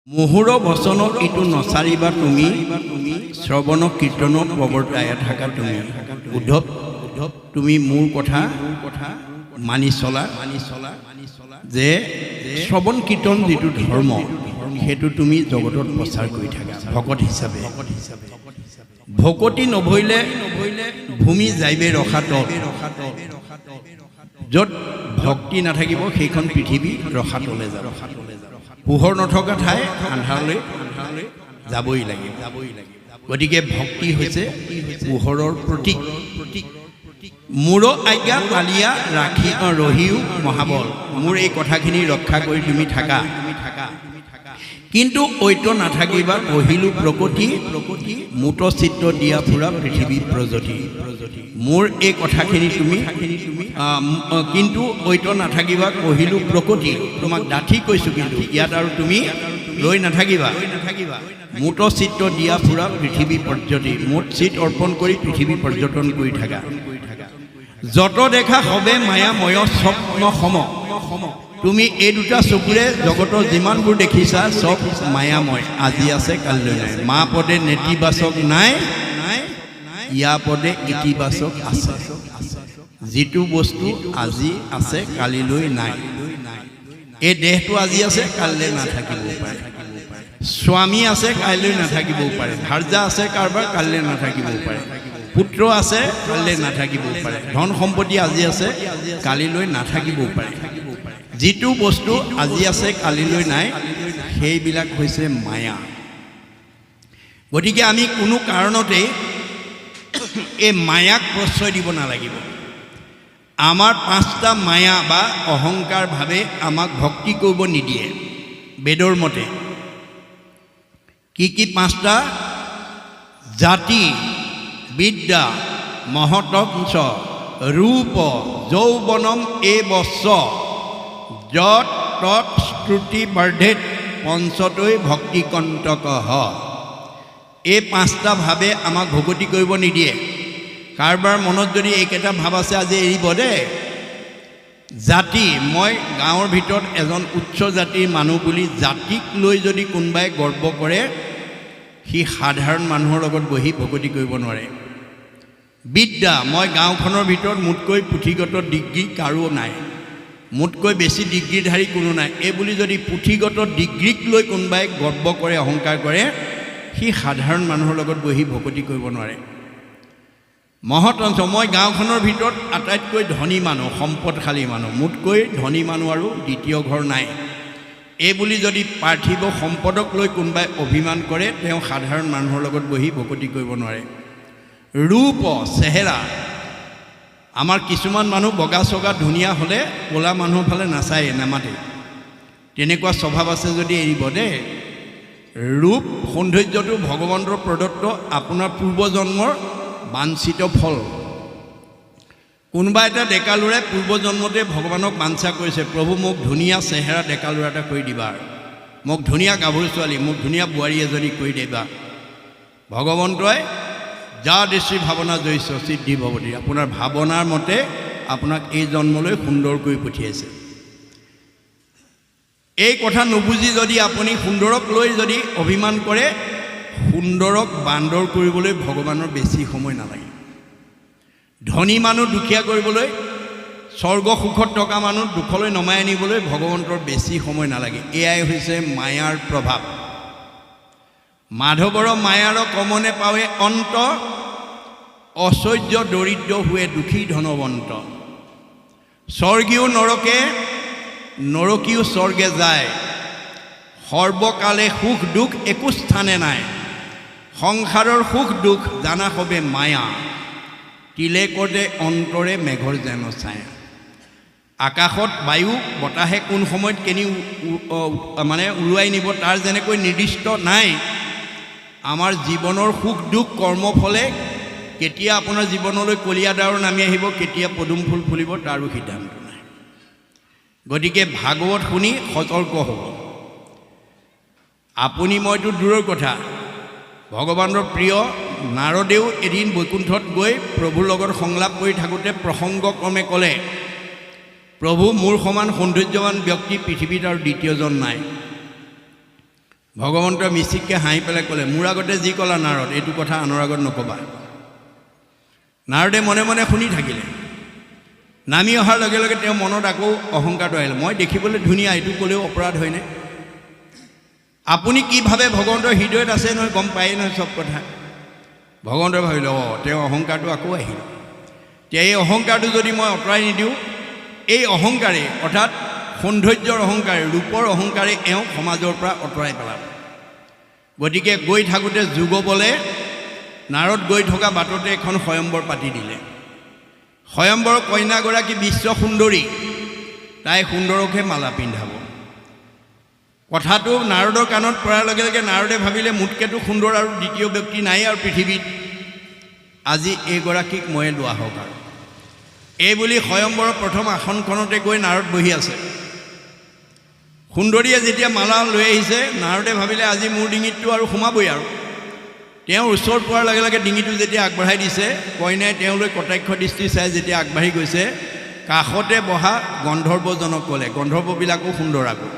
মুহুৰ বচন ইটো নচাৰিবা তুমি শ্ৰৱণ কীৰ্তন প্ৰৱৰ্তাই থাকা তুমি উদ্ধৱ তুমি মোৰ কথা মানি চলা যে শ্ৰৱণ কীৰ্তন যিটো ধৰ্ম সেইটো তুমি জগতত প্ৰচাৰ কৰি থাকা ভকত হিচাপে ভকতি নভৈলে ভূমি যাইবে ৰখাতল য'ত ভক্তি নাথাকিব সেইখন পৃথিৱী ৰখাতলে যাব পোহৰ নথকা ঠাই আন্ধাৰলৈ যাবই লাগে গতিকে ভক্তি হৈছে পোহৰৰ প্ৰতীক মোৰ আজ্ঞা পালিয়া ৰাখি ৰহিও মহাবল মোৰ এই কথাখিনি ৰক্ষা কৰি তুমি থাকা কিন্তু ঐত নাথাকিবা কহিলো প্ৰকৃতি মুত চিত্ৰ দিয়া ফুৰা পৃথিৱী প্ৰজতি মোৰ এই কথাখিনি তুমি কিন্তু ঐত নাথাকিবা কহিলো প্ৰকৃতি তোমাক ডাঠি কৈছোঁ কিন্তু ইয়াত আৰু তুমি ৰৈ নাথাকিবা মুত চিত্ৰ দিয়া ফুৰা পৃথিৱী পৰ্যতি মুঠ চিত অৰ্পণ কৰি পৃথিৱী পৰ্যটন কৰি থাকা যত দেখা হবে মায়াময় স্বপ্ন সম তুমি এই দুটা চকুৰে জগতৰ যিমানবোৰ দেখিছা চব মায়াময় আজি আছে কালিলৈ নাই মা পদে নেতিবাচক নাই ইয়া পদে ইতিবাচক আছে যিটো বস্তু আজি আছে কালিলৈ নাই এই দেহটো আজি আছে কালিলৈ নাথাকিবও পাৰে স্বামী আছে কাইলৈ নাথাকিবও পাৰে ভাৰ্যা আছে কাৰোবাৰ কাইলৈ নাথাকিবও পাৰে পুত্ৰ আছে কাইলৈ নাথাকিবও পাৰে ধন সম্পত্তি আজি আছে কালিলৈ নাথাকিবও পাৰে যিটো বস্তু আজি আছে কালিলৈ নাই সেইবিলাক হৈছে মায়া গতিকে আমি কোনো কাৰণতে এই মায়াক প্ৰশ্ৰয় দিব নালাগিব আমাৰ পাঁচটা মায়া বা অহংকাৰ ভাৱে আমাক ভক্তি কৰিব নিদিয়ে বেদৰ মতে কি পাঁচটা জাতি বিদ্যা মহতংশ ৰূপ যৌৱনম এবস্য যত তৎ শ্ৰুতি বৰ্ধেত পঞ্চতৈ ভক্তিকন্তক এই পাঁচটা ভাৱে আমাক ভকতি কৰিব নিদিয়ে কাৰোবাৰ মনত যদি এইকেইটা ভাৱ আছে আজি এৰিব দেই জাতি মই গাঁৱৰ ভিতৰত এজন উচ্চ জাতিৰ মানুহ বুলি জাতিক লৈ যদি কোনোবাই গৰ্ব কৰে সি সাধাৰণ মানুহৰ লগত বহি ভকতি কৰিব নোৱাৰে বিদ্যা মই গাঁওখনৰ ভিতৰত মোতকৈ পুথিগত ডিগ্ৰী কাৰো নাই মোতকৈ বেছি ডিগ্ৰীধাৰী কোনো নাই এই বুলি যদি পুথিগত ডিগ্ৰীক লৈ কোনোবাই গৰ্ব কৰে অহংকাৰ কৰে সি সাধাৰণ মানুহৰ লগত বহি ভকতি কৰিব নোৱাৰে মহতংশ মই গাঁওখনৰ ভিতৰত আটাইতকৈ ধনী মানুহ সম্পদশালী মানুহ মোতকৈ ধনী মানুহ আৰু দ্বিতীয় ঘৰ নাই এই বুলি যদি পাৰ্থিৱ সম্পদক লৈ কোনোবাই অভিমান কৰে তেওঁ সাধাৰণ মানুহৰ লগত বহি ভকতি কৰিব নোৱাৰে ৰূপ চেহেৰা আমাৰ কিছুমান মানুহ বগা চগা ধুনীয়া হ'লে ক'লা মানুহৰ ফালে নাচায় নামাতে তেনেকুৱা স্বভাৱ আছে যদি এৰিব দেই ৰূপ সৌন্দৰ্যটো ভগৱন্তৰ প্ৰদত্ত আপোনাৰ পূৰ্বজন্মৰ বাঞ্ছিত ফল কোনোবা এটা ডেকা ল'ৰাই পূৰ্বজন্মতে ভগৱানক বাঞ্ছা কৰিছে প্ৰভু মোক ধুনীয়া চেহেৰা ডেকা ল'ৰা এটা কৰি দিবা মোক ধুনীয়া গাভৰু ছোৱালী মোক ধুনীয়া বোৱাৰী এজনী কৰি দিবা ভগৱন্তই যা দৃষ্টি ভাৱনা জয়িছ সিদ্ধি ভৱতী আপোনাৰ ভাৱনাৰ মতে আপোনাক এই জন্মলৈ সুন্দৰ কৰি পঠিয়াইছে এই কথা নুবুজি যদি আপুনি সুন্দৰক লৈ যদি অভিমান কৰে সুন্দৰক বান্দৰ কৰিবলৈ ভগৱানৰ বেছি সময় নালাগে ধনী মানুহ দুখীয়া কৰিবলৈ স্বৰ্গ সুখত থকা মানুহ দুখলৈ নমাই আনিবলৈ ভগৱন্তৰ বেছি সময় নালাগে এয়াই হৈছে মায়াৰ প্ৰভাৱ মাধৱৰ মায়াৰ কমনে পাৱে অন্ত অচৈৰ্য দৰিদ্ৰ হুৱে দুখী ধনৱন্ত স্বৰ্গীয় নৰকে নৰকীও স্বৰ্গে যায় সৰ্বকালে সুখ দুখ একো স্থানে নাই সংসাৰৰ সুখ দুখ জানা হবে মায়া তিলেকতে অন্তৰে মেঘৰ যেন ছায়া আকাশত বায়ু বতাহে কোন সময়ত কেনি মানে উৰুৱাই নিব তাৰ যেনেকৈ নিৰ্দিষ্ট নাই আমাৰ জীৱনৰ সুখ দুখ কৰ্মফলে কেতিয়া আপোনাৰ জীৱনলৈ কলীয়া ডাৱৰ নামি আহিব কেতিয়া পদুম ফুল ফুলিব তাৰো সিদ্ধান্ত নাই গতিকে ভাগৱত শুনি সতৰ্ক হ'ব আপুনি মইতো দূৰৰ কথা ভগৱানৰ প্ৰিয় নাৰদেও এদিন বৈকুণ্ঠত গৈ প্ৰভুৰ লগত সংলাপ কৰি থাকোঁতে প্ৰসংগক্ৰমে ক'লে প্ৰভু মোৰ সমান সৌন্দৰ্যৱান ব্যক্তি পৃথিৱীত আৰু দ্বিতীয়জন নাই ভগৱন্তই মিচিককৈ হাঁহি পেলাই ক'লে, মোৰ আগতে যি ক'লা নাৰদ, এইটো কথা আনৰ আগত নক'বা। নাৰদে মনে মনে শুনি থাকিলে। নামি অহাৰ লগে লগে তেওঁ মনত আকৌ অহংকাৰটো আহিলে, মই দেখিবলৈ ধুনীয়া, এইটো ক'লেও অপৰাধ হয়নে? আপুনি কি ভাবে ভগৱন্তৰ হৃদয়ত আছে নহয়, গম পায়েই নহয় চব কথা। ভগৱন্তই ভাবিলে, তেওঁ অহংকাৰটো আকৌ আহিল। এতিয়া এই অহংকাৰটো যদি মই আঁতৰাই নিদিওঁ, এই অহংকাৰে অৰ্থাৎ সৌন্দৰ্যৰ অহংকাৰে, ৰূপৰ অহংকাৰে এওঁক সমাজৰ পৰা আঁতৰাই পেলাব। গতিকে গৈ থাকোঁতে যুগবলে নাৰদ গৈ থকা বাটতে এখন স্বয়ম্বৰ পাতি দিলে। স্বয়ম্বৰ কন্যাগৰাকী বিশ্ব সুন্দৰী, তাই সুন্দৰকহে মালা পিন্ধাব। কথাটো নাৰদৰ কাণত পৰাৰ লগে লগে নাৰদে ভাবিলে, মোতকৈতো সুন্দৰ আৰু দ্বিতীয় ব্যক্তি নাই আৰু পৃথিৱীত, আজি এইগৰাকীক ময়ে লোৱা হওক আৰু। এইবুলি স্বয়ম্বৰৰ প্ৰথম আসনখনতে গৈ নাৰদ বহি আছে। সুন্দৰীয়ে যেতিয়া মালা লৈ আহিছে, নাৰদে ভাবিলে আজি মোৰ ডিঙিতটো আৰু সোমাবই আৰু। তেওঁৰ ওচৰত পোৱাৰ লগে লগে ডিঙিটো যেতিয়া আগবঢ়াই দিছে, কইনাই তেওঁলৈ কটাক্ষ দৃষ্টি চাই যেতিয়া আগবাঢ়ি গৈছে, কাষতে বহা গন্ধৰ্বজনক ক'লে, গন্ধৰ্ববিলাকো সুন্দৰ আকৌ,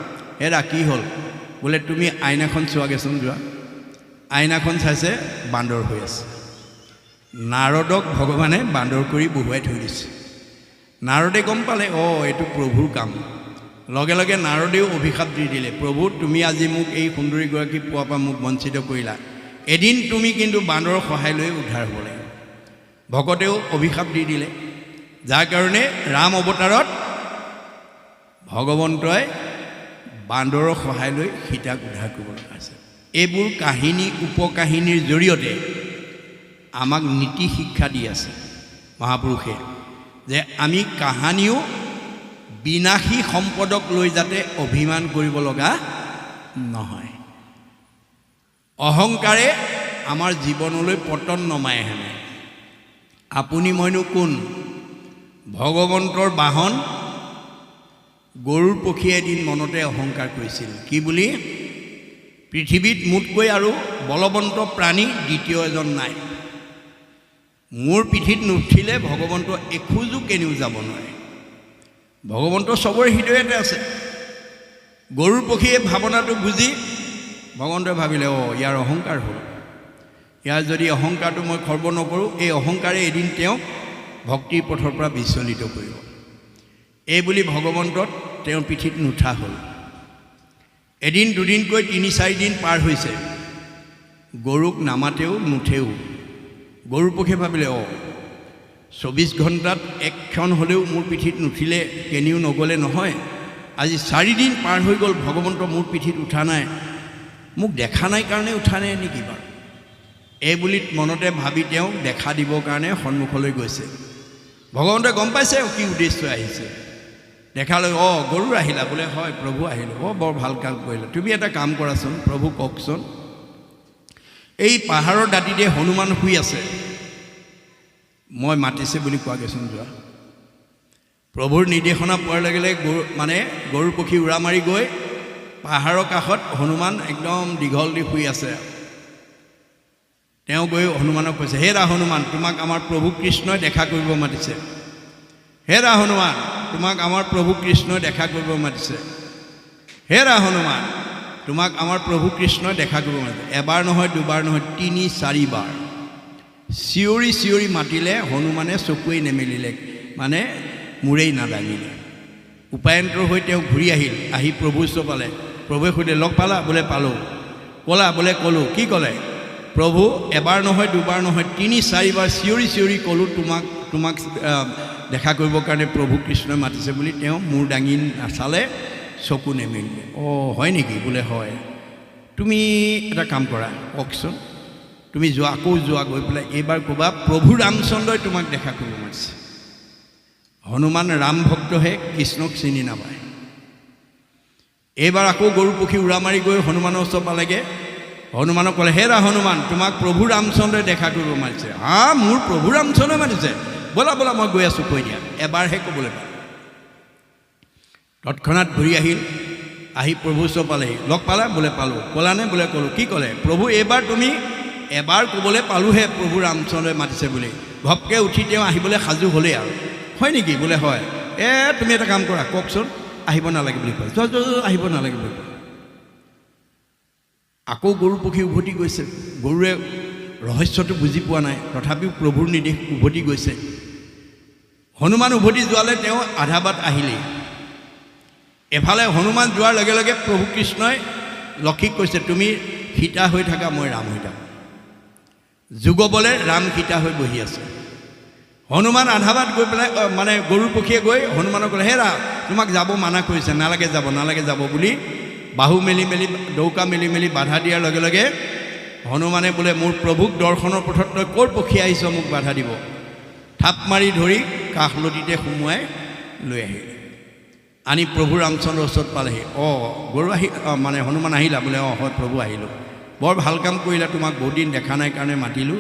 হেৰা কি হ'ল? বোলে তুমি আইনাখন চোৱাগৈচোন, যোৱা। আইনাখন চাইছে, বান্দৰ হৈ আছে। নাৰদক ভগৱানে বান্দৰ কৰি বহুৱাই থৈ দিছে। নাৰদে গম পালে, এইটো প্ৰভুৰ কাম। লগে লগে নাৰদেও অভিশাপ দি দিলে, প্ৰভু তুমি আজি মোক এই সুন্দৰীগৰাকী পোৱাৰ পৰা মোক বঞ্চিত কৰিলা, এদিন তুমি কিন্তু বান্দৰৰ সহায় লৈ উদ্ধাৰ হ'ব লাগিব। ভকতেও অভিশাপ দি দিলে, যাৰ কাৰণে ৰাম অৱতাৰত ভগৱন্তই বান্দৰৰ সহায় লৈ সীতাক উদ্ধাৰ কৰিব লগা হৈছে। এইবোৰ কাহিনী উপকাহিনীৰ জৰিয়তে আমাক নীতি শিক্ষা দি আছে মহাপুৰুষে, যে আমি কাহানিও বিনাশী সম্পদক লৈ যাতে অভিমান কৰিব লগা নহয়। অহংকাৰে আমাৰ জীৱনলৈ পতন নমাই আহে। আপুনি মইনো কোন? ভগৱন্তৰ বাহন গৰুৰ পক্ষীয়ে এদিন মনতে অহংকাৰ কৰিছিল, কি বুলি? পৃথিৱীত মোতকৈ আৰু বলৱন্ত প্ৰাণী দ্বিতীয় এজন নাই। মোৰ পিঠিত নুঠিলে ভগৱন্ত এখোজো কেনিও যাব নোৱাৰে। ভগৱন্ত চবৰে হৃদয়তে আছে। গৰুৰ পক্ষীয়ে ভাৱনাটো বুজি ভগৱন্তই ভাবিলে, ইয়াৰ অহংকাৰ হ'ল, ইয়াৰ যদি অহংকাৰটো মই খৰ্ব নকৰোঁ, এই অহংকাৰে এদিন তেওঁক ভক্তিৰ পথৰ পৰা বিচলিত কৰিব। এইবুলি ভগৱন্তত তেওঁৰ পিঠিত নুঠা হ'ল। এদিন দুদিনকৈ ৩-৪ দিন পাৰ হৈছে, গৰুক নামাতেও নুঠেও। গৰুৰ পক্ষীয়ে ভাবিলে, ২৪ ঘণ্টাত একক্ষণ হ'লেও মোৰ পিঠিত নুঠিলে কেনিও নগ'লে নহয়। আজি ৪ দিন পাৰ হৈ গ'ল, ভগৱন্ত মোৰ পিঠিত উঠা নাই, মোক দেখা নাই কাৰণে উঠা নাই নেকি বাৰু? এইবুলি মনতে ভাবি তেওঁ দেখা দিবৰ কাৰণে সন্মুখলৈ গৈছে। ভগৱন্তই গম পাইছে কি উদ্দেশ্য আহিছে। দেখালৈ, গৰু আহিলা বোলে? হয় প্ৰভু আহিলোঁ। বৰ ভাল কাম কৰিলে। তুমি এটা কাম কৰাচোন প্ৰভু, কওকচোন, এই পাহাৰৰ দাঁতিতে হনুমান শুই আছে, মই মাতিছে বুলি কোৱাগৈচোন, যোৱা। প্ৰভুৰ নিৰ্দেশনা পোৱাৰ লগে লগে গৰুৰ পক্ষী উৰা মাৰি গৈ পাহাৰৰ কাষত হনুমান একদম দীঘল দি শুই আছে। তেওঁ গৈ হনুমানক কৈছে, হেৰা হনুমান, তোমাক আমাৰ প্ৰভু কৃষ্ণই দেখা কৰিব মাতিছে। হেৰা হনুমান, তোমাক আমাৰ প্ৰভু কৃষ্ণই দেখা কৰিব মাতিছে। হেৰা হনুমান, তোমাক আমাৰ প্ৰভু কৃষ্ণই দেখা কৰিব মাতিছে। এবাৰ নহয়, দুবাৰ নহয়, ৩-৪ বাৰ চিঞৰি চিঞৰি মাতিলে। হনুমানে চকুৱেই নেমেলিলে, মূৰেই নাদাঙিলে। উপায়ন্তৰ হৈ তেওঁ ঘূৰি আহিল। আহি প্ৰভুৰ ওচৰ পালে। প্ৰভুৱে সুধিলে, লগ পালা? বোলে পালোঁ। ক'লা? বোলে ক'লোঁ। কি ক'লে? প্ৰভু এবাৰ নহয়, দুবাৰ নহয়, ৩-৪ বাৰ চিঞৰি চিঞৰি ক'লোঁ, তোমাক দেখা কৰিবৰ কাৰণে প্ৰভু কৃষ্ণই মাতিছে বুলি। তেওঁ মূৰ দাঙি নাচালে, চকু নেমেলিলে। হয় নেকি? বোলে হয়। তুমি এটা কাম কৰা, কওকচোন, তুমি যোৱা, আকৌ যোৱা, গৈ পেলাই এইবাৰ ক'বা প্ৰভু ৰামচন্দ্ৰই তোমাক দেখা কৰিব মাতিছে। হনুমান ৰাম ভক্তহে, কৃষ্ণক চিনি নাপায়। এইবাৰ আকৌ গৰু পক্ষী উৰা মাৰি গৈ হনুমানৰ ওচৰ পালেগৈ। হনুমানক ক'লে, হেৰা হনুমান, তোমাক প্ৰভু ৰামচন্দ্ৰই দেখা কৰিব মাতিছে। মোৰ প্ৰভু ৰামচন্দ্ৰই মাতিছে? ব'লা ব'লা, মই গৈ আছোঁ, কৈ দিয়া। এবাৰহে ক'বলৈ পায়। তৎক্ষণাৎ ঘূৰি আহিল। আহি প্ৰভু ওচৰ পালেহি। লগ পালা? বোলে পালোঁ। ক'লানে? বোলে ক'লোঁ। কি ক'লে? প্ৰভু এইবাৰ তুমি এবাৰ ক'বলৈ পালোঁহে প্ৰভু ৰামচন্দ্ৰই মাতিছে বুলি। ঘপকৈ উঠি তেওঁ আহিবলৈ সাজু হ'লেই আৰু। হয় নেকি? বোলে হয়। তুমি এটা কাম কৰা, কওকচোন, আহিব নালাগে বুলি কয়। যোৱা, আহিব নালাগে বুলি কয়। আকৌ গৰু পক্ষী উভতি গৈছে। গৰুৱে ৰহস্যটো বুজি পোৱা নাই, তথাপিও প্ৰভুৰ নিৰ্দেশ উভতি গৈছে। হনুমান উভতি যোৱালে তেওঁ আধা বাট আহিলেই। এফালে হনুমান যোৱাৰ লগে লগে প্ৰভু কৃষ্ণই লক্ষীক কৈছে, তুমি সীতা হৈ থাকা, মই ৰাম হৈ থাকোঁ। যুগবলে ৰাম সীতা হৈ বহি আছে। হনুমান আধা বাট গৈ পেলাই মানে গৰুৰ পক্ষীয়ে গৈ হনুমানক ক'লে, হে ৰাম, তোমাক যাব মানা কৰিছে, নালাগে যাব, নালাগে যাব বুলি বাহু মেলি মেলি ডৌকা মেলি মেলি বাধা দিয়াৰ লগে লগে হনুমানে বোলে, মোৰ প্ৰভুক দৰ্শনৰ পথত তই ক'ৰ পক্ষী আহিছ মোক বাধা দিব? থাপ মাৰি ধৰি কাষলতিতে সুমুৱাই লৈ আহিলে। আনি প্ৰভু ৰামচন্দ্ৰৰ ওচৰত পালেহি। গৰু মানে হনুমান আহিলা? বোলে হয় প্ৰভু আহিলোঁ। বৰ ভাল কাম কৰিলা, তোমাক বহুত দিন দেখা নাই কাৰণে মাতিলোঁ,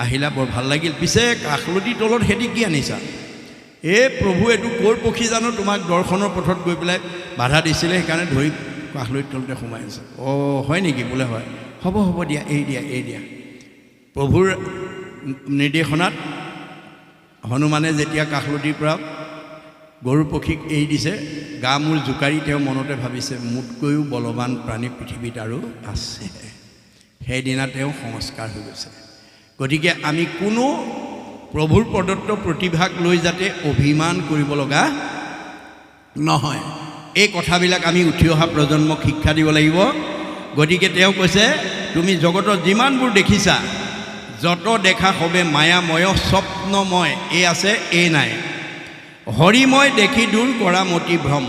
আহিলা, বৰ ভাল লাগিল। পিছে কাষলতিৰ তলত সেতি কি আনিছা? প্ৰভু এইটো ক'ৰ পক্ষী জানো, তোমাক দৰ্শনৰ পথত গৈ পেলাই বাধা দিছিলে, সেইকাৰণে ধৰি কাষলতিৰ তলতে সোমাই আছে। হয় নেকি? বোলে হয়। হ'ব দিয়া, এই দিয়া। প্ৰভুৰ নিৰ্দেশনাত হনুমানে যেতিয়া কাষলতিৰ পৰা গৰু পক্ষীক এৰি দিছে, গা মূৰ জোকাৰি তেওঁ মনতে ভাবিছে, মোতকৈও বলৱান প্ৰাণী পৃথিৱীত আৰু আছে। সেইদিনা তেওঁ সংস্কাৰ হৈ গৈছে। গতিকে আমি কোনো প্ৰভুৰ প্ৰদত্ত প্ৰতিভাক লৈ যাতে অভিমান কৰিব লগা নহয়। এই কথাবিলাক আমি উঠি অহা প্ৰজন্মক শিক্ষা দিব লাগিব। গতিকে তেওঁ কৈছে, তুমি জগতত যিমানবোৰ দেখিছা, যত দেখা সবে মায়াময় স্বপ্নময়, এই আছে এই নাই, হৰিময় দেখি দূৰ কৰা মতি ভ্ৰম।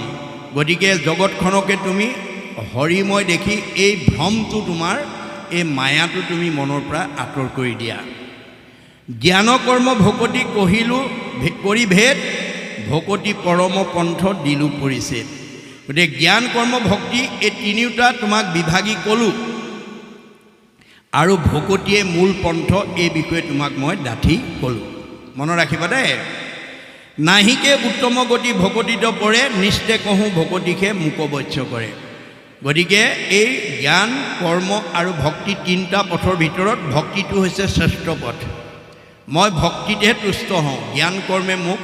গতিকে জগতখনকে তুমি হৰিময় দেখি এই ভ্ৰমটো, তোমাৰ এই মায়াটো তুমি মনৰ পৰা আঁতৰ কৰি দিয়া। জ্ঞান কৰ্ম ভকতি কহিলোঁ কৰি ভেদ, ভকতি পৰম পন্থ দিলোঁ পৰিছে। গতিকে জ্ঞান কৰ্ম ভক্তি এই তিনিওটা তোমাক বিভাগী ক'লোঁ, আৰু ভকতিয়ে মূল পন্থ, এই বিষয়ে তোমাক মই ডাঠি ক'লোঁ। মনত ৰাখিবা দেই। নাহিকে উত্তম গতি ভকতিত পৰে, নিষ্ঠে কহোঁ ভকতিকে মুকবচ্য কৰে। গতিকে এই জ্ঞান কৰ্ম আৰু ভক্তি তিনিটা পথৰ ভিতৰত ভক্তিটো হৈছে শ্ৰেষ্ঠ পথ। মই ভক্তিতে তুষ্ট হওঁ, জ্ঞান কৰ্মে মোক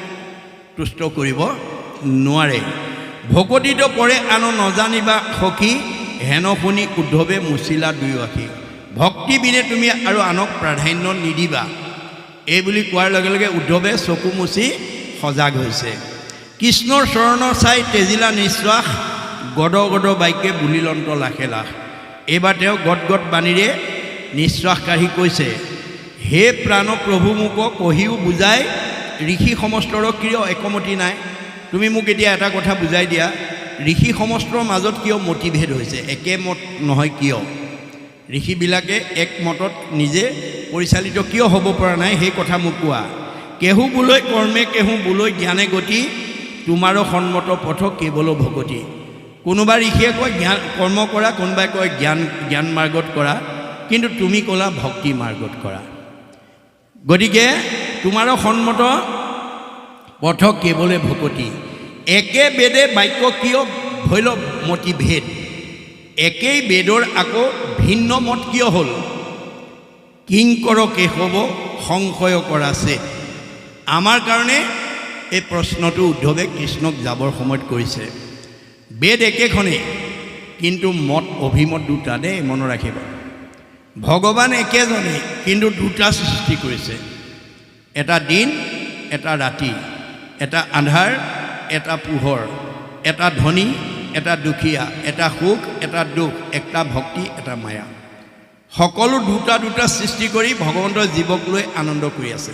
তুষ্ট কৰিব নোৱাৰে। ভকতিত পৰে আনো নজানিবা সখী, হেন শুনি উদ্ধৱে মুচিলা দুয়ো আখি। ভক্তি বিনে তুমি আৰু আনক প্ৰাধান্য নিদিবা, এই বুলি কোৱাৰ লগে লগে উদ্ধৱে চকু মুচি সজাগ হৈছে। কৃষ্ণৰ চৰণ চাই তেজিলা নিশ্বাস, গদ গদ বাক্যে বুলিলন্ত লাখে লাখ। এইবাৰ তেওঁ গদ বাণীৰে নিশ্বাস কাঢ়ি কৈছে, হে প্ৰাণ প্ৰভু মোক কহিও বুজাই, ঋষি সমষ্টৰ কিয় একমতি নাই? তুমি মোক এতিয়া এটা কথা বুজাই দিয়া, ঋষি সমষ্টৰ মাজত কিয় মতিভেদ হৈছে, একেমত নহয় কিয়? ঋষিবিলাকে একমতত নিজে পৰিচালিত কিয় হ'ব পৰা নাই, সেই কথা মোক কোৱা। কেহু বোলৈ কৰ্মে, কেহু বোলৈ জ্ঞানে গতি, তোমাৰো সন্মত পথ কেৱল ভকতি। কোনোবা ঋষিয়ে কয় জ্ঞান কৰ্ম কৰা, কোনোবাই কয় জ্ঞান মাৰ্গত কৰা, কিন্তু তুমি ক'লা ভক্তি মাৰ্গত কৰা। গতিকে তোমাৰো সন্মত পথ কেৱলে ভকতি। একে বেদে বাক্য কিয় ভৈল মতিভেদ, একেই বেদৰ আকৌ ভিন্ন মত কিয় হ'ল? কিংকৰ কেশৱ সংশয় কৰাছে। আমাৰ কাৰণে এই প্ৰশ্নটো উদ্ধৱে কৃষ্ণক যাবৰ সময়ত কৰিছে। বেদ একেখনেই, কিন্তু মত অভিমত দুটা দেই, মনত ৰাখিবা। ভগৱান একেজনেই, কিন্তু দুটা সৃষ্টি কৰিছে, এটা দিন এটা ৰাতি, এটা আন্ধাৰ এটা পোহৰ, এটা ধনী এটা দুখীয়া, এটা সুখ এটা দুখ, এটা ভক্তি এটা মায়া। সকলো দুটা সৃষ্টি কৰি ভগৱন্তৰ জীৱক লৈ আনন্দ কৰি আছে।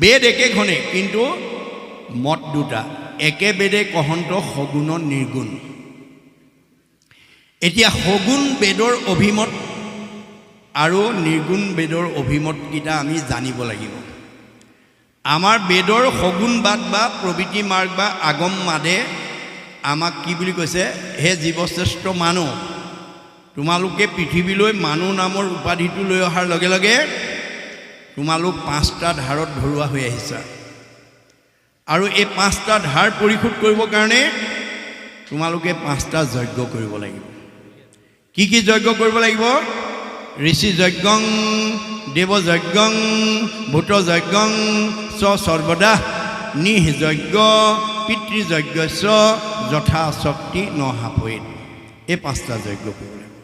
বেদ একেখনেই, কিন্তু মত দুটা। একে বেদে কহন্ত সগুণ নিৰ্গুণ। এতিয়া সগুণ বেদৰ অভিমত আৰু নিৰ্গুণ বেদৰ অভিমতকেইটা আমি জানিব লাগিব। আমাৰ বেদৰ সগুণবাদ বা প্ৰবৃত্তি মাৰ্গ বা আগম মাদে আমাক কি বুলি কৈছে, হে জীৱশ্ৰেষ্ঠ মানুহ, তোমালোকে পৃথিৱীলৈ মানুহ নামৰ উপাধিটো লৈ অহাৰ লগে লগে তোমালোক 5টা ধাৰত ধৰুৱা হৈ আহিছা, আৰু এই 5টা ধাৰ পৰিশোধ কৰিবৰ কাৰণে তোমালোকে 5টা যজ্ঞ কৰিব লাগিব। কি কি যজ্ঞ কৰিব লাগিব? ঋষি যজ্ঞং, দেৱ যজ্ঞং, ভূত যজ্ঞং, সৰ্বদা নিঃযজ্ঞ পিতৃযজ্ঞস্য যথা শক্তি নহাপৈত। এই 5টা যজ্ঞ কৰিব লাগিব।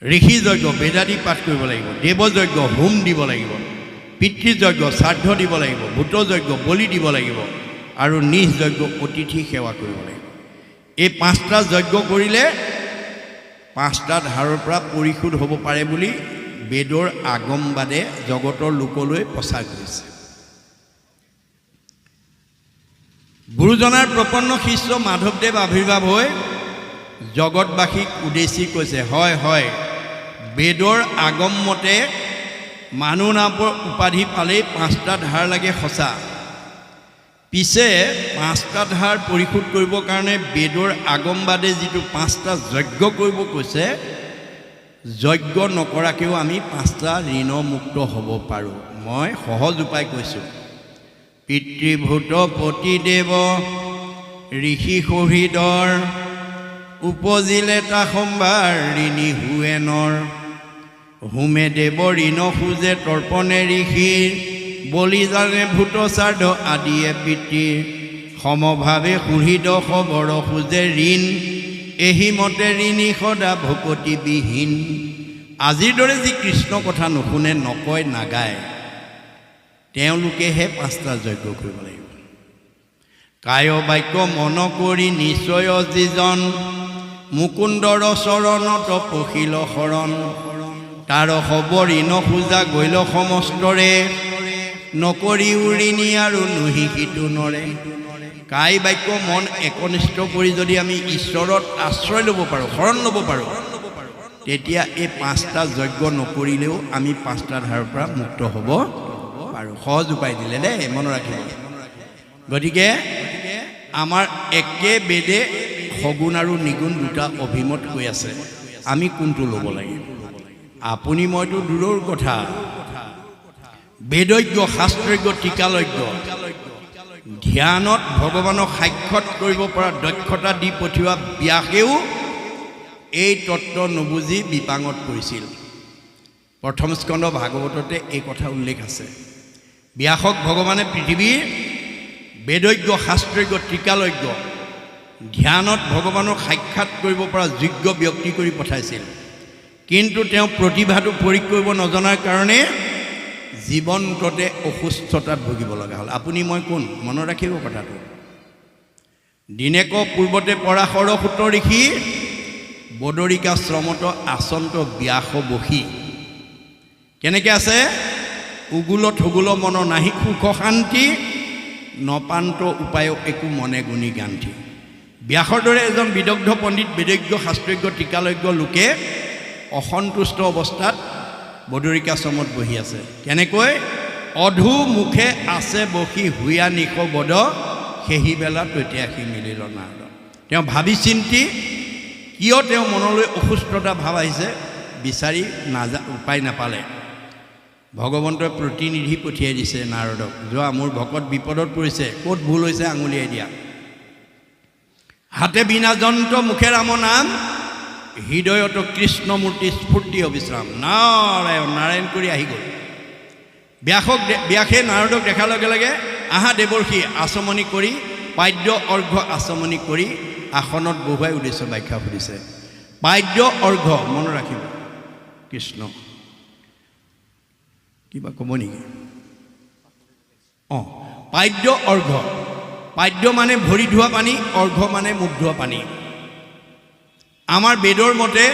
ঋষি যজ্ঞ বেদাদি পাঠ কৰিব লাগিব, দেৱযজ্ঞ হোম দিব লাগিব, পিতৃযজ্ঞ শ্ৰাদ্ধ দিব লাগিব, ভূতযজ্ঞ বলি দিব লাগিব আৰু নিজ যজ্ঞ অতিথি সেৱা কৰিব লাগিব। এই 5টা যজ্ঞ কৰিলে 5টা ধাৰৰ পৰা পৰিশোধ হ'ব পাৰে বুলি বেদৰ আগমবাদে জগতৰ লোকলৈ প্ৰচাৰ কৰিছে। গুৰুজনাৰ প্ৰপন্ন শিষ্য মাধৱদেৱ আৱিৰ্ভাৱ হৈ জগতবাসীক উদ্দেশ্যি কৈছে, হয় হয়, বেদৰ আগম মতে মানুহ নামৰ উপাধি পালেই 5টা ধাৰ লাগে সঁচা। পিছে 5টা ধাৰ পৰিশোধ কৰিবৰ কাৰণে বেদৰ আগমবাদে যিটো 5টা যজ্ঞ কৰিব কৈছে, যজ্ঞ নকৰাকৈও আমি 5টা ঋণমুক্ত হ'ব পাৰোঁ। মই সহজ উপায় কৈছোঁ। পিতৃভূত পতিদেৱ ঋষি শহীদৰ উপজিলে তা সম্ভাৰ ঋণী হুৱেনৰ। হোমে দেৱ ঋণ খোজে তৰ্পণে ঋষিৰ, বলি জানে ভূত শ্ৰাদ্ধ আদিয়ে পিতৃৰ। সমভাৱে শোহিত খবৰ খোজে ঋণ, এহি মতে ঋণী সদা ভকতিবিহীন। আজিৰ দৰে যি কৃষ্ণ কথা নুশুনে, নকয়, নাগায়, তেওঁলোকেহে 5টা যজ্ঞ কৰিব লাগিব। কায় বাক্য মন কৰি নিশ্চয় যিজন, মুকুন্দৰ চৰণত পখিল শৰণ। তাৰ খবৰ ঋণ খোজা গৈল সমস্তৰে, নকৰি ঋণী আৰু নুহিকিতো নৰে। কায় বাক্য মন একনিষ্ঠ কৰি যদি আমি ঈশ্বৰৰ আশ্ৰয় ল'ব পাৰোঁ, শৰণ ল'ব পাৰোঁ, তেতিয়া এই 5টা যজ্ঞ নকৰিলেও আমি 5টা ধাৰৰ পৰা মুক্ত হ'ব পাৰোঁ। সহজ উপায় দিলে দেই, মনত ৰাখিব। গতিকে আমাৰ একে বেদে সগুণ আৰু নিগুণ 2টা অভিমত কৈ আছে, আমি কোনটো ল'ব লাগে? আপুনি মইতো দূৰৰ কথা, বেদজ্ঞ শাস্ত্ৰজ্ঞ টিকালজ্ঞ ধ্যানত ভগৱানক সাক্ষাৎ কৰিব পৰা দক্ষতা দি পঠিওৱা ব্যাসেও এই তত্ত্ব নুবুজি বিপাঙত পৰিছিল। প্ৰথম স্কন্ধ ভাগৱততে এই কথা উল্লেখ আছে। ব্যাসক ভগৱানে পৃথিৱীৰ বেদজ্ঞ শাস্ত্ৰজ্ঞ টিকালজ্ঞ ধ্যানত ভগৱানক সাক্ষাৎ কৰিব পৰা যোগ্য ব্যক্তি কৰি পঠাইছিল, কিন্তু তেওঁ প্ৰতিভাটো প্ৰয়োগ কৰিব নজনাৰ কাৰণে জীৱন্ততে অসুস্থতাত ভুগিব লগা হ'ল। আপুনি মই কোন? মনত ৰাখিব কথাটো। দিনেক পূৰ্বতে পৰাশৰ সুত ঋষি, বদৰিকা শ্ৰমত আচন্ত ব্যাস বসী। কেনেকৈ আছে? উগুল থুগুল মন নাহি সুখ শান্তি, নপান্ত উপায় একো মনে গুণী গান্ধী। ব্যাসৰ দৰে এজন বিদগ্ধ পণ্ডিত বেদজ্ঞ শাস্ত্ৰজ্ঞ টিকালজ্ঞ লোকে অসন্তুষ্ট অৱস্থাত বদৰিকা শ্ৰমত বহি আছে। কেনেকৈ? অধু মুখে আছে বসি হুয়া নিশ বদ, সেহি বেলা তৈতিয়াসী মিলিল নাদ। তেওঁ ভাবি চিন্তি কিয় তেওঁ মনলৈ অসুস্থতা ভাৱ আহিছে বিচাৰি উপায় নাপালে। ভগৱন্তই প্ৰতিনিধি পঠিয়াই দিছে নাৰদক, যোৱা মোৰ ভকত বিপদত পৰিছে, ক'ত ভুল হৈছে আঙুলিয়াই দিয়া। হাতে বিনা যন্ত্ৰ মুখে ৰাম নাম, হৃদয়ত কৃষ্ণমূৰ্তি স্ফূৰ্তি অবিশ্ৰাম। নাৰায়ণ নাৰায়ণ কৰি আহি গ'ল। ব্যাসে নাৰদক দেখাৰ লগে লগে আহা দেৱৰ্ষি আচমনি কৰি পাদ্য অৰ্ঘ্য আচমনি কৰি আসনত বহুৱাই উদ্দেশ্য ব্যাখ্যা সুধিছে। পাদ্য অৰ্ঘ্য মনত ৰাখিব। কৃষ্ণ কিবা ক'ব নেকি? অঁ, পাদ্য অৰ্ঘ্য। পাদ্য মানে ভৰি ধোৱা পানী, অৰ্ঘ্য মানে মুখ ধোৱা পানী। আমাৰ বেদৰ মতে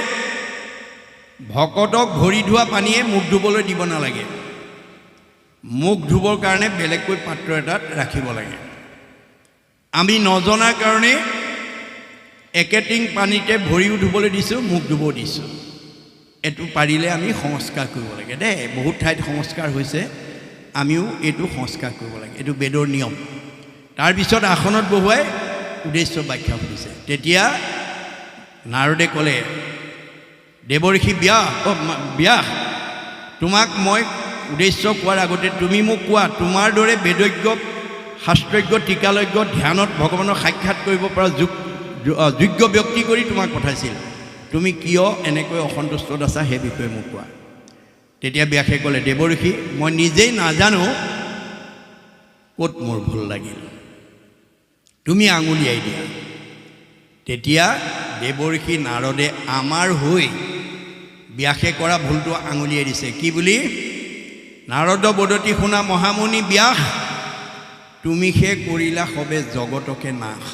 ভকতক ভৰি ধোৱা পানীয়ে মুখ ধুবলৈ দিব নালাগে, মুখ ধুবৰ কাৰণে বেলেগকৈ পাত্ৰ এটাত ৰাখিব লাগে। আমি নজনাৰ কাৰণে একেটিং পানীতে ভৰিও ধুবলৈ দিছোঁ, মুখ ধুব দিছোঁ। এইটো পাৰিলে আমি সংস্কাৰ কৰিব লাগে দেই। বহুত ঠাইত সংস্কাৰ হৈছে, আমিও এইটো সংস্কাৰ কৰিব লাগে, এইটো বেদৰ নিয়ম। তাৰপিছত আসনত বহুৱাই উদ্দেশ্য ব্যাখ্যা সুধিছে। তেতিয়া নাৰদে ক'লে, দেৱৰ্ষি ব্যাস, তোমাক মই উদ্দেশ্য কোৱাৰ আগতে তুমি মোক কোৱা, তোমাৰ দৰে বেদজ্ঞ শাস্ত্ৰজ্ঞ টিকালজ্ঞ ধ্যানত ভগৱানক সাক্ষাৎ কৰিব পৰা যোগ্য ব্যক্তি কৰি তোমাক পঠাইছিল, তুমি কিয় এনেকৈ অসন্তুষ্টত আছা সেই বিষয়ে মোক কোৱা। তেতিয়া ব্যাসে ক'লে, দেৱৰ্ষি মই নিজেই নাজানো ক'ত মোৰ ভুল লাগিল, তুমি আঙুলিয়াই দিয়া। তেতিয়া দেৱৰ্ষি নাৰদে আমাৰ হৈ ব্যাসে কৰা ভুলটো আঙুলিয়াই দিছে কি বুলি নাৰদ বদতি শুনা মহামুনি ব্যাস তুমি সে কৰিলা সবে জগতকে নাশ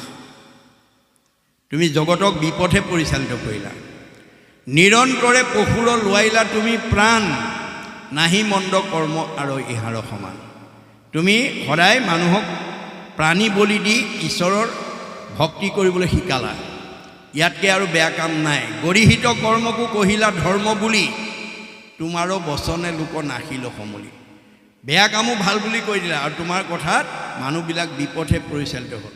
তুমি জগতক বিপথে পৰিচালিত কৰিলা নিৰন্তৰে পশুৰ লোৱাইলা তুমি প্ৰাণ নাহি মন্দ কৰ্ম আৰু ইহাৰ সমান তুমি সদায় মানুহক প্ৰাণী বলি দি ঈশ্বৰৰ ভক্তি কৰিবলৈ শিকালা ইয়াতকৈ আৰু বেয়া কাম নাই গৰিহিত কৰ্মকো কহিলা ধৰ্ম বুলি তোমাৰো বচনে লোক নাখিল সমলি বেয়া কামো ভাল বুলি কৈ দিলা আৰু তোমাৰ কথাত মানুহবিলাক বিপথে পৰিচালিত হ'ল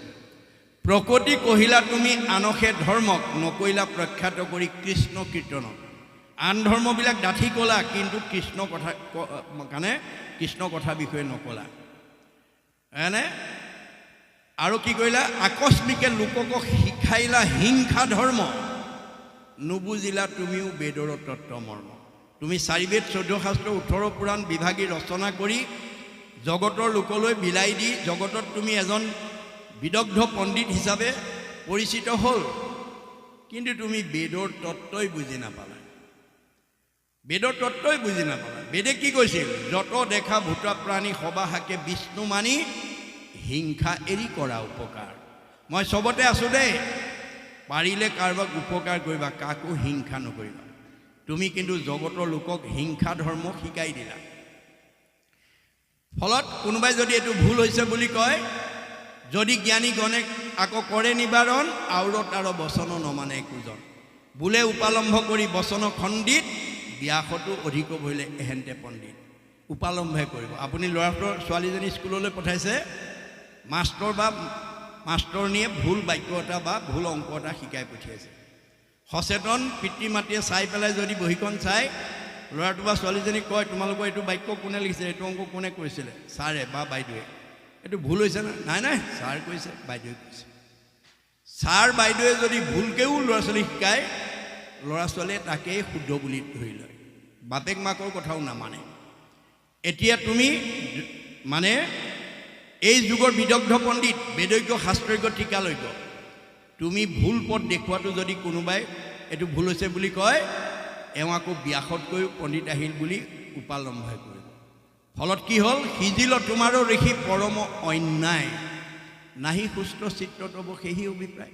প্ৰকৃতি কহিলা তুমি আনসে ধৰ্মক নকৰিলা প্ৰখ্যাত কৰি কৃষ্ণ কীৰ্তনক আন ধৰ্মবিলাক ডাঠি ক'লা কিন্তু কৃষ্ণ কথা কাৰণে কৃষ্ণ কথা বিষয়ে নক'লা এনে আৰু কি কৰিলা আকস্মিকে লোকক শিকাইলা হিংসা ধৰ্ম নুবুজিলা তুমিও বেদৰ তত্ত্ব মৰ্ম তুমি 4 বেদ 14 শাস্ত্ৰ 18 পুৰাণ বিভাগী ৰচনা কৰি জগতৰ লোকলৈ বিলাই দি জগতত তুমি এজন বিদগ্ধ পণ্ডিত হিচাপে পৰিচিত হ'ল কিন্তু তুমি বেদৰ তত্ত্বই বুজি নাপালা বেদৰ তত্ত্বই বুজি নাপালা বেদে কি কৈছিল যত দেখা ভূত প্ৰাণী সবাহাকে বিষ্ণু মানি হিংসা এৰি কৰা উপকাৰ মই সবতে আছো দেই পাৰিলে কাৰোবাক উপকাৰ কৰিবা কাকো হিংসা নকৰিবা তুমি কিন্তু জগতৰ লোকক হিংসা ধৰ্ম শিকাই দিলা ফলত কোনোবাই যদি এটো ভুল হৈছে বুলি কয় যদি জ্ঞানী গণে আকৌ কৰে নিবাৰণ আউৰত আৰু বচন নমানে কুজন বুলে উপালম্ভ কৰি বচন খণ্ডিত ব্যাসতো অধিক ভইলে এহেন্তে পণ্ডিত উপালম্ভে কৰিব আপুনি ল'ৰাটোৰ ছোৱালীজনী স্কুললৈ পঠাইছে মাষ্টৰ বা মাষ্টৰনীয়ে ভুল বাক্য এটা বা ভুল অংক এটা শিকাই পঠিয়াইছে সচেতন পিতৃ মাতৃয়ে চাই পেলাই যদি বহিখন চাই ল'ৰাটো বা ছোৱালীজনীক কয় তোমালোকৰ এইটো বাক্য কোনে লিখিছে এইটো অংক কোনে কৰিছিলে ছাৰে বা বাইদেৱে এইটো ভুল হৈছে না নাই নাই ছাৰ কৈছে বাইদেৱে কৈছে ছাৰ বাইদেৱে যদি ভুলকৈও ল'ৰা ছোৱালী শিকায় ল'ৰা ছোৱালীয়ে তাকেই শুদ্ধ বুলি ধৰি লয় বাপেক মাকৰ কথাও নামানে এতিয়া তুমি মানে এই যুগৰ বিদগ্ধ পণ্ডিত বেদজ্ঞ শাস্ত্ৰজ্ঞ টিকালৈজ্ঞ তুমি ভুল পথ দেখুৱাটো যদি কোনোবাই এইটো ভুল হৈছে বুলি কয় এওঁ আকৌ ব্যাসতকৈ পণ্ডিত আহিল বুলি উপালম্ভে কৰিব ফলত কি হ'ল সিজিল তোমাৰো ঋষি পৰম অন্যায় নাহি সুস্থ চিত্ৰত হ'ব সেই অভিপ্ৰায়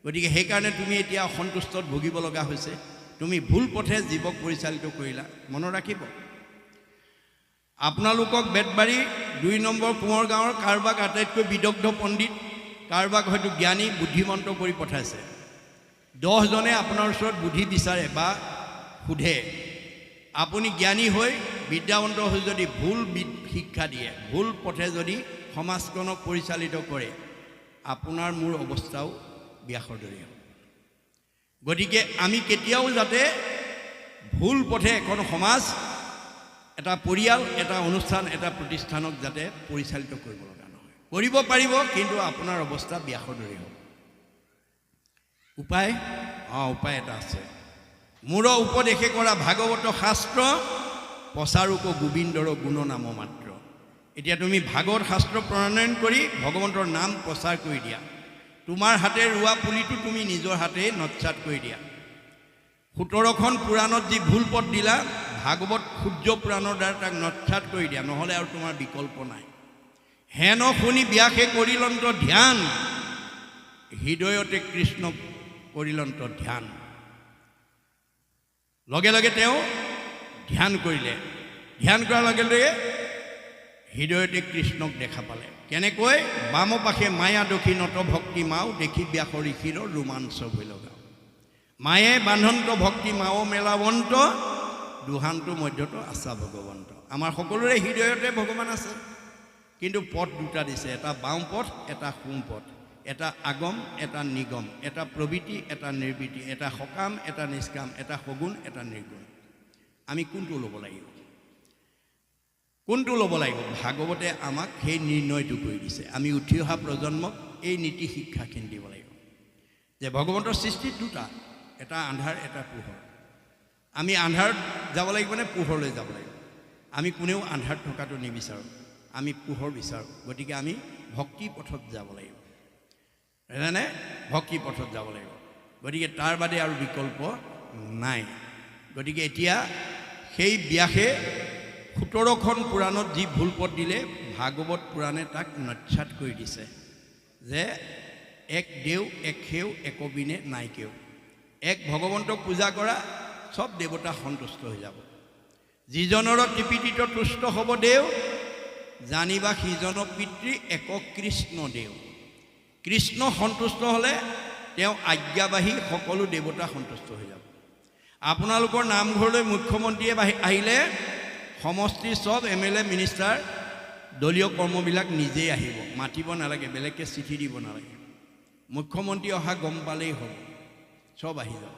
গতিকে সেইকাৰণে তুমি এতিয়া অসন্তুষ্টত ভুগিব লগা হৈছে তুমি ভুল পথে জীৱক পৰিচালিত কৰিলা মনত ৰাখিব আপোনালোকক বেতবাৰী 2 নম্বৰ কোঁৱৰ গাঁৱৰ কাৰোবাক আটাইতকৈ বিদগ্ধ পণ্ডিত কাৰোবাক হয়তো জ্ঞানী বুদ্ধিমন্ত কৰি পঠাইছে 10 জনে আপোনাৰ ওচৰত বুদ্ধি বিচাৰে বা সুধে আপুনি জ্ঞানী হৈ বিদ্যাৱন্ত হৈ যদি ভুল শিক্ষা দিয়ে ভুল পথে যদি সমাজখনক পৰিচালিত কৰে আপোনাৰ মোৰ অৱস্থাও ব্যাসৰ দৰে হ'ব গতিকে আমি কেতিয়াও যাতে ভুল পথে এখন সমাজ এটা পৰিয়াল এটা অনুষ্ঠান এটা প্ৰতিষ্ঠানক যাতে পৰিচালিত কৰিব লগা নহয় কৰিব পাৰিব কিন্তু আপোনাৰ অৱস্থা ব্যাসৰ দৰে হ'ব উপায় উপায় এটা আছে মোৰ উপদেশে কৰা ভাগৱত শাস্ত্ৰ প্ৰচাৰক গোবিন্দৰ গুণ নাম মাত্ৰ এতিয়া তুমি ভাগৱত শাস্ত্ৰ প্ৰণয়ন কৰি ভগৱন্তৰ নাম প্ৰচাৰ কৰি দিয়া তোমাৰ হাতে ৰোৱা পুলিটো তুমি নিজৰ হাতে নৎসাত কৰি দিয়া 17খন পুৰাণত যি ভুল পথ দিলা ভাগৱত সূৰ্য পুৰাণৰ দ্বাৰা তাক নৎসাত কৰি দিয়া নহ'লে আৰু তোমাৰ বিকল্প নাই হেন শুনি ব্যাসে কৰিলন্ত ধ্যান হৃদয়তে কৃষ্ণ কৰিলন্ত ধ্যান লগে লগে তেওঁ ধ্যান কৰিলে ধ্যান কৰাৰ লগে লগে হৃদয়তে কৃষ্ণক দেখা পালে কেনেকৈ বাম পাশে মায়া দক্ষিণত ভক্তি মাও দেখি ব্যাসৰ ঋষিৰ ৰোমাঞ্চ হৈ লগা মায়ে বান্ধন্ত ভক্তি মাও মেলাৱন্ত দুহান্ত মধ্যত আছা ভগৱন্ত আমাৰ সকলোৰে হৃদয়তে ভগৱান আছে কিন্তু পথ দুটা দিছে এটা বাম পথ এটা সোঁ পথ এটা আগম এটা নিগম এটা প্ৰবৃত্তি এটা নিৰ্বৃত্তি এটা সকাম এটা নিষ্কাম এটা সগুণ এটা নিৰ্গুণ আমি কোনটো ল'ব লাগিব ভাগৱতে আমাক সেই নিৰ্ণয়টো কৰি দিছে আমি উঠি অহা প্ৰজন্মক এই নীতি শিক্ষাখিনি দিব লাগিব যে ভগৱন্তৰ সৃষ্টি দুটা এটা আন্ধাৰ এটা পোহৰ আমি আন্ধাৰত যাব লাগিব নে পোহৰলৈ যাব লাগিব আমি কোনেও আন্ধাৰত থকাটো নিবিচাৰোঁ আমি পোহৰ বিচাৰোঁ গতিকে আমি ভক্তি পথত যাব লাগিব ভক্তি পথত যাব লাগিব গতিকে তাৰ বাদে আৰু বিকল্প নাই গতিকে এতিয়া সেই ব্যাসে 17খন পুৰাণত যি ভুল পথ দিলে ভাগৱত পুৰাণে তাক নচ্ছাত কৰি দিছে যে এক দেও এক সেও একবিনে নাই কেও এক ভগৱন্তক পূজা কৰা সব দেৱতা সন্তুষ্ট হৈ যাব যিজনৰ কৃপিতিত তুষ্ট হ'ব দেও জানিবা সিজন পিতৃ এক কৃষ্ণ দেও কৃষ্ণ সন্তুষ্ট হ'লে তেওঁ আজ্ঞাবাহী সকলো দেৱতা সন্তুষ্ট হৈ যাব আপোনালোকৰ নামঘৰলৈ মুখ্যমন্ত্ৰীয়ে আহিলে সমষ্টিৰ সব MLA মিনিষ্টাৰ দলীয় কৰ্মবিলাক নিজেই আহিব মাতিব নালাগে বেলেগকৈ চিঠি দিব নালাগে মুখ্যমন্ত্ৰী অহা গম পালেই হ'ব সব আহি যাব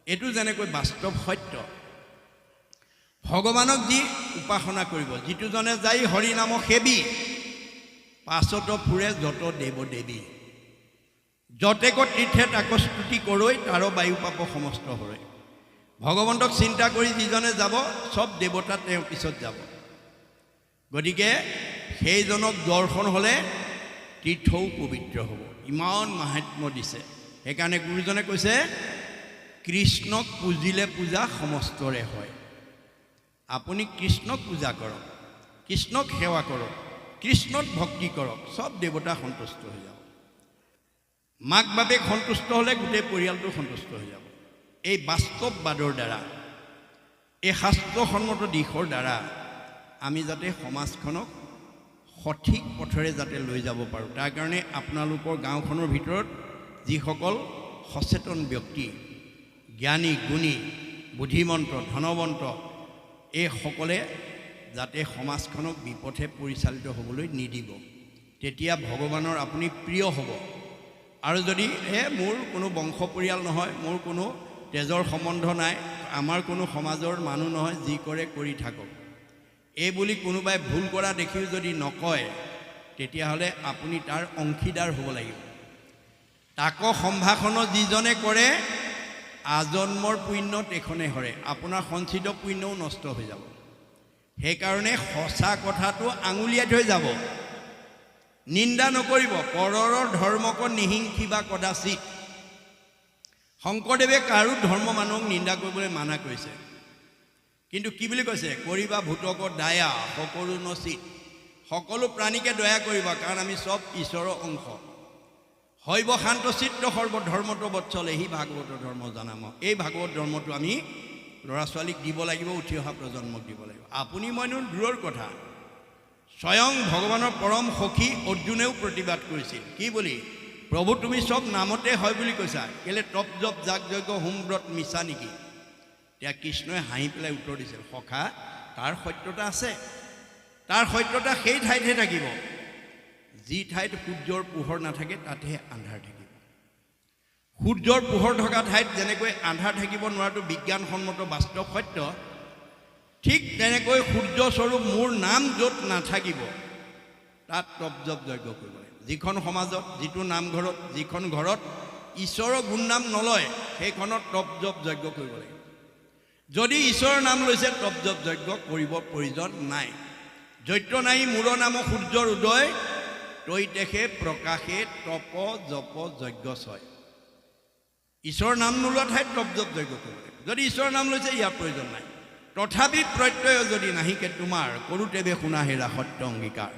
এইটো যেনেকৈ বাস্তৱ সত্য ভগৱানক যি উপাসনা কৰিব যিটোজনে যাই হৰি নাম সেবি পাছত ফুৰে যত দেৱ দেৱী যতেক তীৰ্থে তাক স্তুতি কৰৈ তাৰ বায়ু পাপ সমস্ত হৰে ভগৱন্তক চিন্তা কৰি যিজনে যাব সব দেৱতা তেওঁ পিছত যাব গতিকে সেইজনক দৰ্শন হ'লে তীৰ্থও পবিত্ৰ হ'ব ইমান মাহাত্ম্য দিছে সেইকাৰণে গুৰুজনে কৈছে কৃষ্ণক পূজিলে পূজা সমস্তৰে হয় আপুনি কৃষ্ণক পূজা কৰক কৃষ্ণক সেৱা কৰক কৃষ্ণত ভক্তি কৰক সব দেৱতা সন্তুষ্ট হৈ যাব মাক বাপেক সন্তুষ্ট হ'লে গোটেই পৰিয়ালটো সন্তুষ্ট হৈ যাব এই বাস্তৱবাদৰ দ্বাৰা এই শাস্ত্ৰসন্মত দিশৰ দ্বাৰা আমি যাতে সমাজখনক সঠিক পথৰে যাতে লৈ যাব পাৰোঁ তাৰ কাৰণে আপোনালোকৰ গাঁওখনৰ ভিতৰত যিসকল সচেতন ব্যক্তি জ্ঞানী গুণী বুদ্ধিমন্ত ধনৱন্ত এই সকলে যাতে সমাজখনক বিপথে পৰিচালিত হ'বলৈ নিদিব তেতিয়া ভগৱানৰ আপুনি প্ৰিয় হ'ব আৰু যদি মোৰ কোনো বংশ পৰিয়াল নহয় মোৰ কোনো তেজৰ সম্বন্ধ নাই আমাৰ কোনো সমাজৰ মানুহ নহয় যি কৰে কৰি থাকক এই বুলি কোনোবাই ভুল কৰা দেখিও যদি নকয় তেতিয়াহ'লে আপুনি তাৰ অংশীদাৰ হ'ব লাগিব তাকো সম্ভাষণ যিজনে কৰে আজন্মৰ পুণ্য তেখনে হৰে আপোনাৰ সঞ্চিত পুণ্যও নষ্ট হৈ যাব সেইকাৰণে সঁচা কথাটো আঙুলিয়াই থৈ যাব নিন্দা নকৰিব পৰৰ ধৰ্মক নিহিংসিবা কদাচিত শংকৰদেৱে কাৰো ধৰ্ম মানুহক নিন্দা কৰিবলৈ মানা কৰিছে কিন্তু কি বুলি কৈছে কৰিবা ভূতক দয়া সকলো নচিত সকলো প্ৰাণীকে দয়া কৰিবা কাৰণ আমি সব ঈশ্বৰৰ অংশ হৈব শান্ত চিত্ত সৰ্বধৰ্মত বৎসলে হি ভাগৱত ধৰ্ম জানাম এই ভাগৱত ধৰ্মটো আমি ল'ৰা ছোৱালীক দিব লাগিব উঠি অহা প্ৰজন্মক দিব লাগিব আপুনি মইনো দূৰৰ কথা স্বয়ং ভগৱানৰ পৰম সখী অৰ্জুনেও প্ৰতিবাদ কৰিছিল কি বুলি প্ৰভু তুমি সব নামতে হয় বুলি কৈছা কেলে তপ জপ যাগ যজ্ঞ হোম ব্ৰত মিছা নেকি এতিয়া কৃষ্ণই হাঁহি পেলাই উত্তৰ দিছিল সখা তাৰ সত্যতা আছে তাৰ সত্যতা সেই ঠাইতহে থাকিব যি ঠাইত সূৰ্যৰ পোহৰ নাথাকে তাতেহে আন্ধাৰ থাকিব সূৰ্যৰ পোহৰ থকা ঠাইত যেনেকৈ আন্ধাৰ থাকিব নোৱাৰাটো বিজ্ঞানসন্মত বাস্তৱ সত্য ঠিক তেনেকৈ সূৰ্যস্বৰূপ মোৰ নাম য'ত নাথাকিব তাত তপ জপ যজ্ঞ কৰিব লাগিব যিখন সমাজত যিটো নামঘৰত যিখন ঘৰত ঈশ্বৰৰ গুণ নাম নলয় সেইখনত তপ জপ যজ্ঞ কৰিব লাগিব যদি ঈশ্বৰৰ নাম লৈছে তপ জপ যজ্ঞ কৰিব প্ৰয়োজন নাই জৈত্ৰ নাই মূৰ নাম সূৰ্যৰ উদয় তৈতেষে প্ৰকাশে তপ জপ যজ্ঞ ছয় ঈশ্বৰৰ নাম নোলোৱা ঠাইত তপ জপ যজ্ঞ কৰিব লাগিব যদি ঈশ্বৰৰ নাম লৈছে ইয়াৰ প্ৰয়োজন নাই তথাপি প্ৰত্যয় যদি নাহিকে তোমাৰ কৰোতেবে শুনা হেৰা সত্য অংগীকাৰ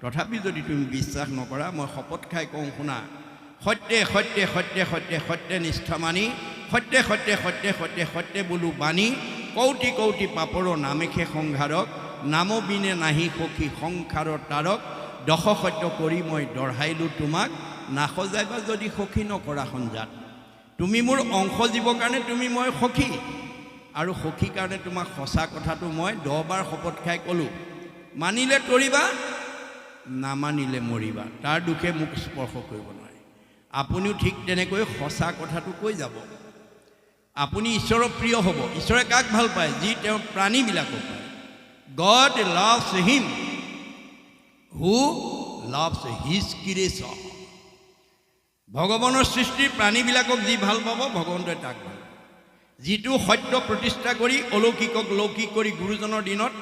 তথাপি যদি তুমি বিশ্বাস নকৰা মই শপত খাই কওঁ শুনা সত্যে সত্যে সত্যে সত্যে সত্যে নিষ্ঠা মানি সত্যে সত্যে সত্যে সত্যে সত্যে বোলো বাণী কৌটি কৌটি পাপৰ নামেখে সংঘাৰক নাম বিনে নাহি সখী সংসাৰৰ তাৰক দশ সত্য কৰি মই দঢ়াইলোঁ তোমাক নাসজাইবা যদি সখী নকৰা সঞ্জাত তুমি মোৰ অংশ জীৱৰ কাৰণে তুমি মই সখী আৰু সখীৰ কাৰণে তোমাক সঁচা কথাটো মই 10 বাৰ শপত খাই ক'লোঁ মানিলে তৰিবা নামানিলে মৰিবা তাৰ দুখে মোক স্পৰ্শ কৰিব নোৱাৰে আপুনিও ঠিক তেনেকৈ সঁচা কথাটো কৈ যাব আপুনি ঈশ্বৰৰ প্ৰিয় হ'ব ঈশ্বৰে কাক ভাল পায় যি তেওঁৰ প্ৰাণীবিলাকক পায় God loves him who loves his creation ভগৱানৰ সৃষ্টিৰ প্ৰাণীবিলাকক যি ভাল পাব ভগৱন্তই তাক ভাল যিটো সত্য প্ৰতিষ্ঠা কৰি অলৌকিকক লৌকিক কৰি গুৰুজনৰ দিনত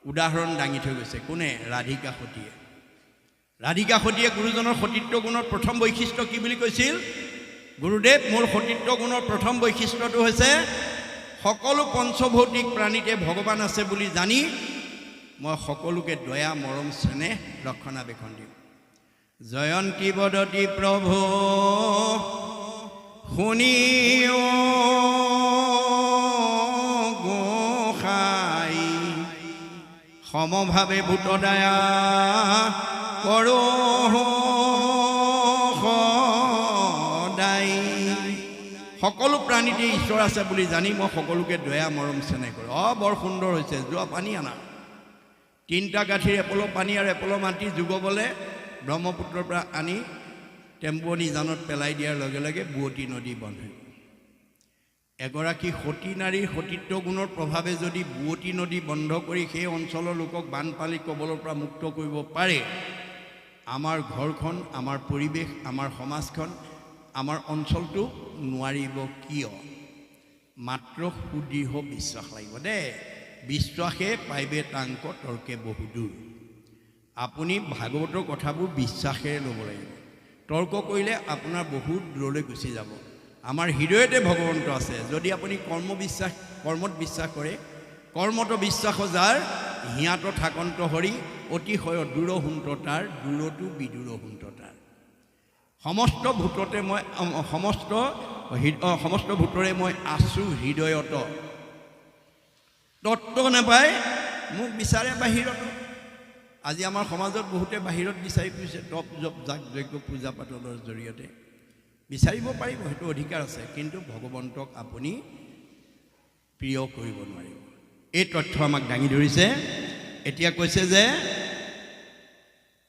উদাহৰণ দাঙি থৈ গৈছে কোনে ৰাধিকা সতীয়ে গুৰুজনৰ সতীত্ব গুণৰ প্ৰথম বৈশিষ্ট্য কি বুলি কৈছিল গুৰুদেৱ মোৰ সতীত্ব গুণৰ প্ৰথম বৈশিষ্ট্যটো হৈছে সকলো পঞ্চভৌতিক প্ৰাণীতে ভগৱান আছে বুলি জানি মই সকলোকে দয়া মৰম স্নেহ ৰক্ষণাবেক্ষণ দিওঁ। জয়ন্তী বদতি প্ৰভু শুনিও গোসাই, সমভাৱে ভূতদয়া কৰো সদায়। সকলো প্ৰাণীতে ঈশ্বৰ আছে বুলি জানি মই সকলোকে দয়া মৰম চেনেহ কৰোঁ। বৰ সুন্দৰ হৈছে। যোৱা পানী আনা, 3টা গাঁঠিৰ এপল পানী আৰু এপল মাটি যোগবলৈ ব্ৰহ্মপুত্ৰৰ পৰা আনি টেম্পুৱনী জানত পেলাই দিয়াৰ লগে লগে বুৱতী নদী বন্ধ হৈ গ'ল। এগৰাকী সতী নাৰীৰ সতীত্ব গুণৰ প্ৰভাৱে যদি বুৱতী নদী বন্ধ কৰি সেই অঞ্চলৰ লোকক বানপানী কবলৰ পৰা মুক্ত কৰিব পাৰে, আমাৰ ঘৰখন, আমাৰ পৰিৱেশ, আমাৰ সমাজখন, আমাৰ অঞ্চলটো নোৱাৰিব কিয়? মাত্ৰ সুদৃঢ় বিশ্বাস লাগিব দেই। বিশ্বাসে পাইবে তাংক তৰ্কে বহুদূৰ। আপুনি ভাগৱতৰ কথাবোৰ বিশ্বাসেৰে ল'ব লাগিব। তৰ্ক কৰিলে আপোনাৰ বহুত দূৰলৈ গুচি যাব। আমাৰ হৃদয়তে ভগৱন্ত আছে। যদি আপুনি কৰ্মত বিশ্বাস কৰে, কৰ্মত বিশ্বাস যাৰ, হিয়াত থাকন্ত হৰি, অতিশয় দূৰ হুন্ত তাৰ, দূৰতো বিদূৰ হুন্ত তাৰ। সমস্ত ভূতৰে মই আছোঁ হৃদয়ত। তত্ত্ব নাপায় মোক বিচাৰে বাহিৰত। আজি আমাৰ সমাজত বহুতে বাহিৰত বিচাৰি ফুৰিছে, তপ জপ যাগ যজ্ঞ পূজা পাতলৰ জৰিয়তে। বিচাৰিব পাৰিব, সেইটো অধিকাৰ আছে, কিন্তু ভগৱন্তক আপুনি প্ৰিয় কৰিব নোৱাৰিব। এই তথ্য আমাক দাঙি ধৰিছে। এতিয়া কৈছে যে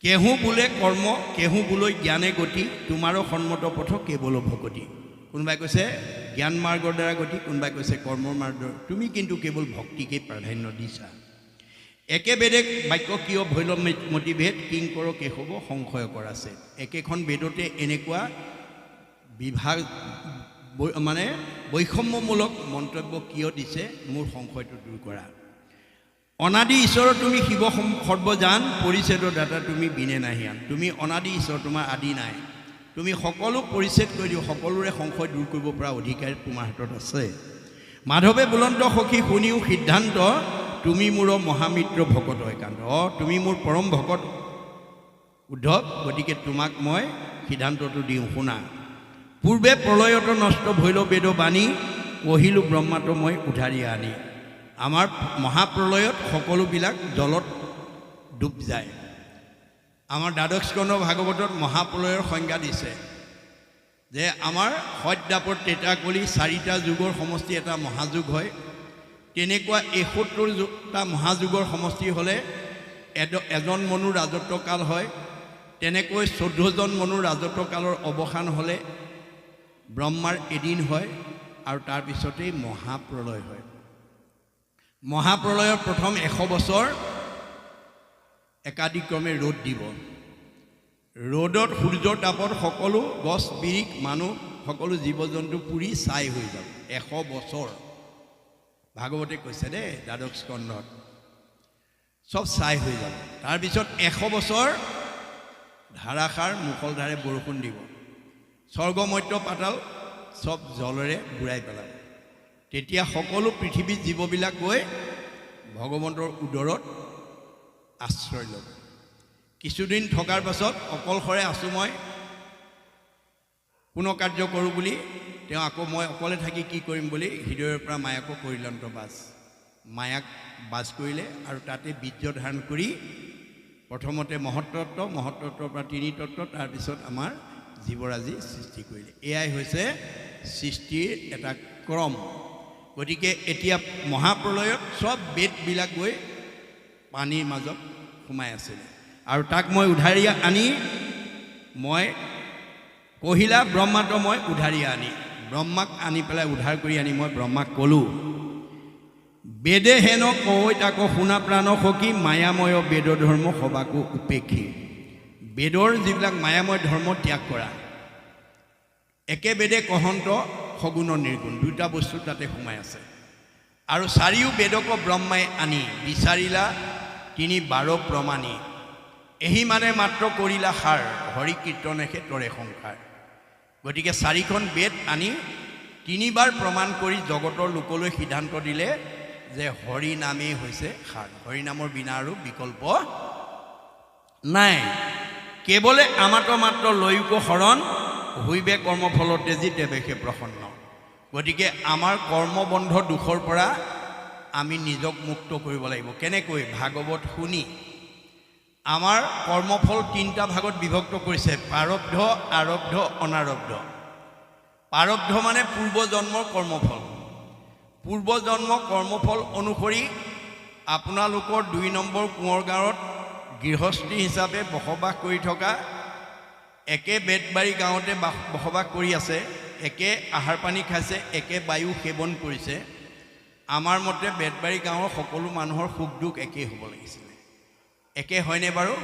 কেহু বোলে কৰ্ম, কেহু বোলৈ জ্ঞানে গতি, তোমাৰো সন্মত পথ কেৱল ভকতি। কোনোবাই কৈছে জ্ঞান মাৰ্গৰ দ্বাৰা গতি, কোনোবাই কৈছে কৰ্মৰ মাৰ্গৰ। তুমি কিন্তু কেৱল ভক্তিকে প্ৰাধান্য দিছা। একেবেদে বাক্য কিয় ভৈল মতিভেদ, কিংকৰ কেশৱ সংশয় কৰাছে। একেখন বেদতে এনেকুৱা বিভাগ মানে বৈষম্যমূলক মন্তব্য কিয় দিছে, মোৰ সংশয়টো দূৰ কৰা। অনাদি ঈশ্বৰ তুমি শিৱ সৰ্বজান, পৰিচ্ছেদৰ দাতা তুমি বিনে নাহিয়ান। তুমি অনাদি ঈশ্বৰ, তোমাৰ আদি নাই। তুমি সকলো পৰিচ্ছেদ কৰি দিওঁ, সকলোৰে সংশয় দূৰ কৰিব পৰা অধিকাৰ তোমাৰ হাতত আছে। মাধৱে বুলন্ত সখী শুনিও সিদ্ধান্ত, তুমি মোৰ মহামিত্ৰ ভকত একান্ত। তুমি মোৰ পৰম ভকত উদ্ধৱ, গতিকে তোমাক মই সিদ্ধান্তটো দিওঁ, শুনা। পূৰ্বে প্ৰলয়ত নষ্ট ভৈল বেদ বাণী, কহিলোঁ ব্ৰহ্মাটো মই উধাৰি আনি। আমাৰ মহাপ্ৰলয়ত সকলোবিলাক জলত ডুব যায়। আমাৰ দ্বাদশ স্কন্ধ ভাগৱতত মহাপ্ৰলয়ৰ সংজ্ঞা দিছে যে আমাৰ সৎ-দ্বাপৰ ত্ৰেতা-কলি 4টা যুগৰ সমষ্টি এটা মহাযুগ হয়। তেনেকুৱা 71টা মহাযুগৰ সমষ্টি হ'লে এজন মনুৰ ৰাজত্বকাল হয়। তেনেকৈ 14জন মনুৰ ৰাজত্বকালৰ অৱসান হ'লে ব্ৰহ্মাৰ এদিন হয়, আৰু তাৰপিছতেই মহাপ্ৰলয় হয়। মহাপ্ৰলয়ৰ প্ৰথম 100 বছৰ একাদিক্ৰমে ৰ'দ দিব। ৰ'দত সূৰ্যৰ তাপত সকলো গছ বিৰিখ মানুহ সকলো জীৱ জন্তু পুৰি ছাই হৈ যাব। 100 বছৰ ভাগৱতে কৈছে দেই, দ্বাদশ স্কন্ধত চব ছাই হৈ যাব। তাৰপিছত 100 বছৰ ধাৰাসাৰ মুষলধাৰে বৰষুণ দিব। স্বৰ্গ মৰ্ত্য পাতাল চব জলেৰে বুৰাই পেলাব। তেতিয়া সকলো পৃথিৱীৰ জীৱবিলাক গৈ ভগৱন্তৰ উদৰত আশ্ৰয় ল'ব। কিছুদিন থকাৰ পাছত অকলশৰে আছোঁ মই, কোনো কাৰ্য কৰোঁ বুলি তেওঁ আকৌ মই অকলে থাকি কি কৰিম বুলি হৃদয়ৰ পৰা মায়াকো কৰিলন্ত বাছ। মায়াক বাছ কৰিলে আৰু তাতে বীৰ্য ধাৰণ কৰি প্ৰথমতে মহত্তত্ব, মহত্তত্বৰ পৰা 3 তত্ত্ব, তাৰপিছত আমাৰ জীৱৰাজি সৃষ্টি কৰিলে। এয়াই হৈছে সৃষ্টিৰ এটা ক্ৰম। গতিকে এতিয়া মহাপ্ৰলয়ত চব বেদবিলাক গৈ পানীৰ মাজত সোমাই আছিলে, আৰু তাক মই উধাৰি আনি মই কহিলা ব্ৰহ্মাটো মই উধাৰি আনি, ব্ৰহ্মাক আনি পেলাই উদ্ধাৰ কৰি আনি মই ব্ৰহ্মাক ক'লোঁ, বেদে হেন কৈ তাকো শুনা প্ৰাণ সখী, মায়াময় বেদ ধৰ্ম সবাকো উপেক্ষী। বেদৰ যিবিলাক মায়াময় ধৰ্ম ত্যাগ কৰা। একে বেদে কহন্ত সগুণ নিৰ্গুণ, 2টা বস্তু তাতে সোমাই আছে। আৰু 4 বেদক ব্ৰহ্মাই আনি বিচাৰিলা 3 প্ৰমাণী, এহি মানে মাত্ৰ কৰিলা সাৰ, হৰি কীৰ্তনেহে তৰে সংসাৰ। গতিকে 4খন বেদ আনি তিনিবাৰ প্ৰমাণ কৰি জগতৰ লোকলৈ সিদ্ধান্ত দিলে যে হৰি নামেই হৈছে সাৰ, হৰি নামৰ বিনা আৰু বিকল্প নাই। কেৱলে আমাত মাত্ৰ লৈক শৰণ হৈবে কৰ্মফল তেজি দেৱেশে প্ৰসন্ন। গতিকে আমাৰ কৰ্মবন্ধ দুখৰ পৰা আমি নিজক মুক্ত কৰিব লাগিব। কেনেকৈ? ভাগৱত শুনি। আমাৰ কৰ্মফল তিনিটা ভাগত বিভক্ত কৰিছে, প্ৰাৰব্ধ, আৰব্ধ, অনাৰব্ধ। প্ৰাৰব্ধ মানে পূৰ্বজন্মৰ কৰ্মফল। পূৰ্বজন্ম কৰ্মফল অনুসৰি আপোনালোকৰ ২ নম্বৰ কোঁৱৰ গাঁৱত গৃহস্থী হিচাপে বসবাস কৰি থকা, একে বেতবাৰী গাঁৱতে বসবাস কৰি আছে, একে আহাৰ পানী খাইছে, একে বায়ু সেৱন কৰিছে। আমাৰ মতে বেতবাৰী গাঁৱৰ সকলো মানুহৰ সুখ দুখ একেই হ'ব লাগিছিলে। একে হয়নে বাৰু?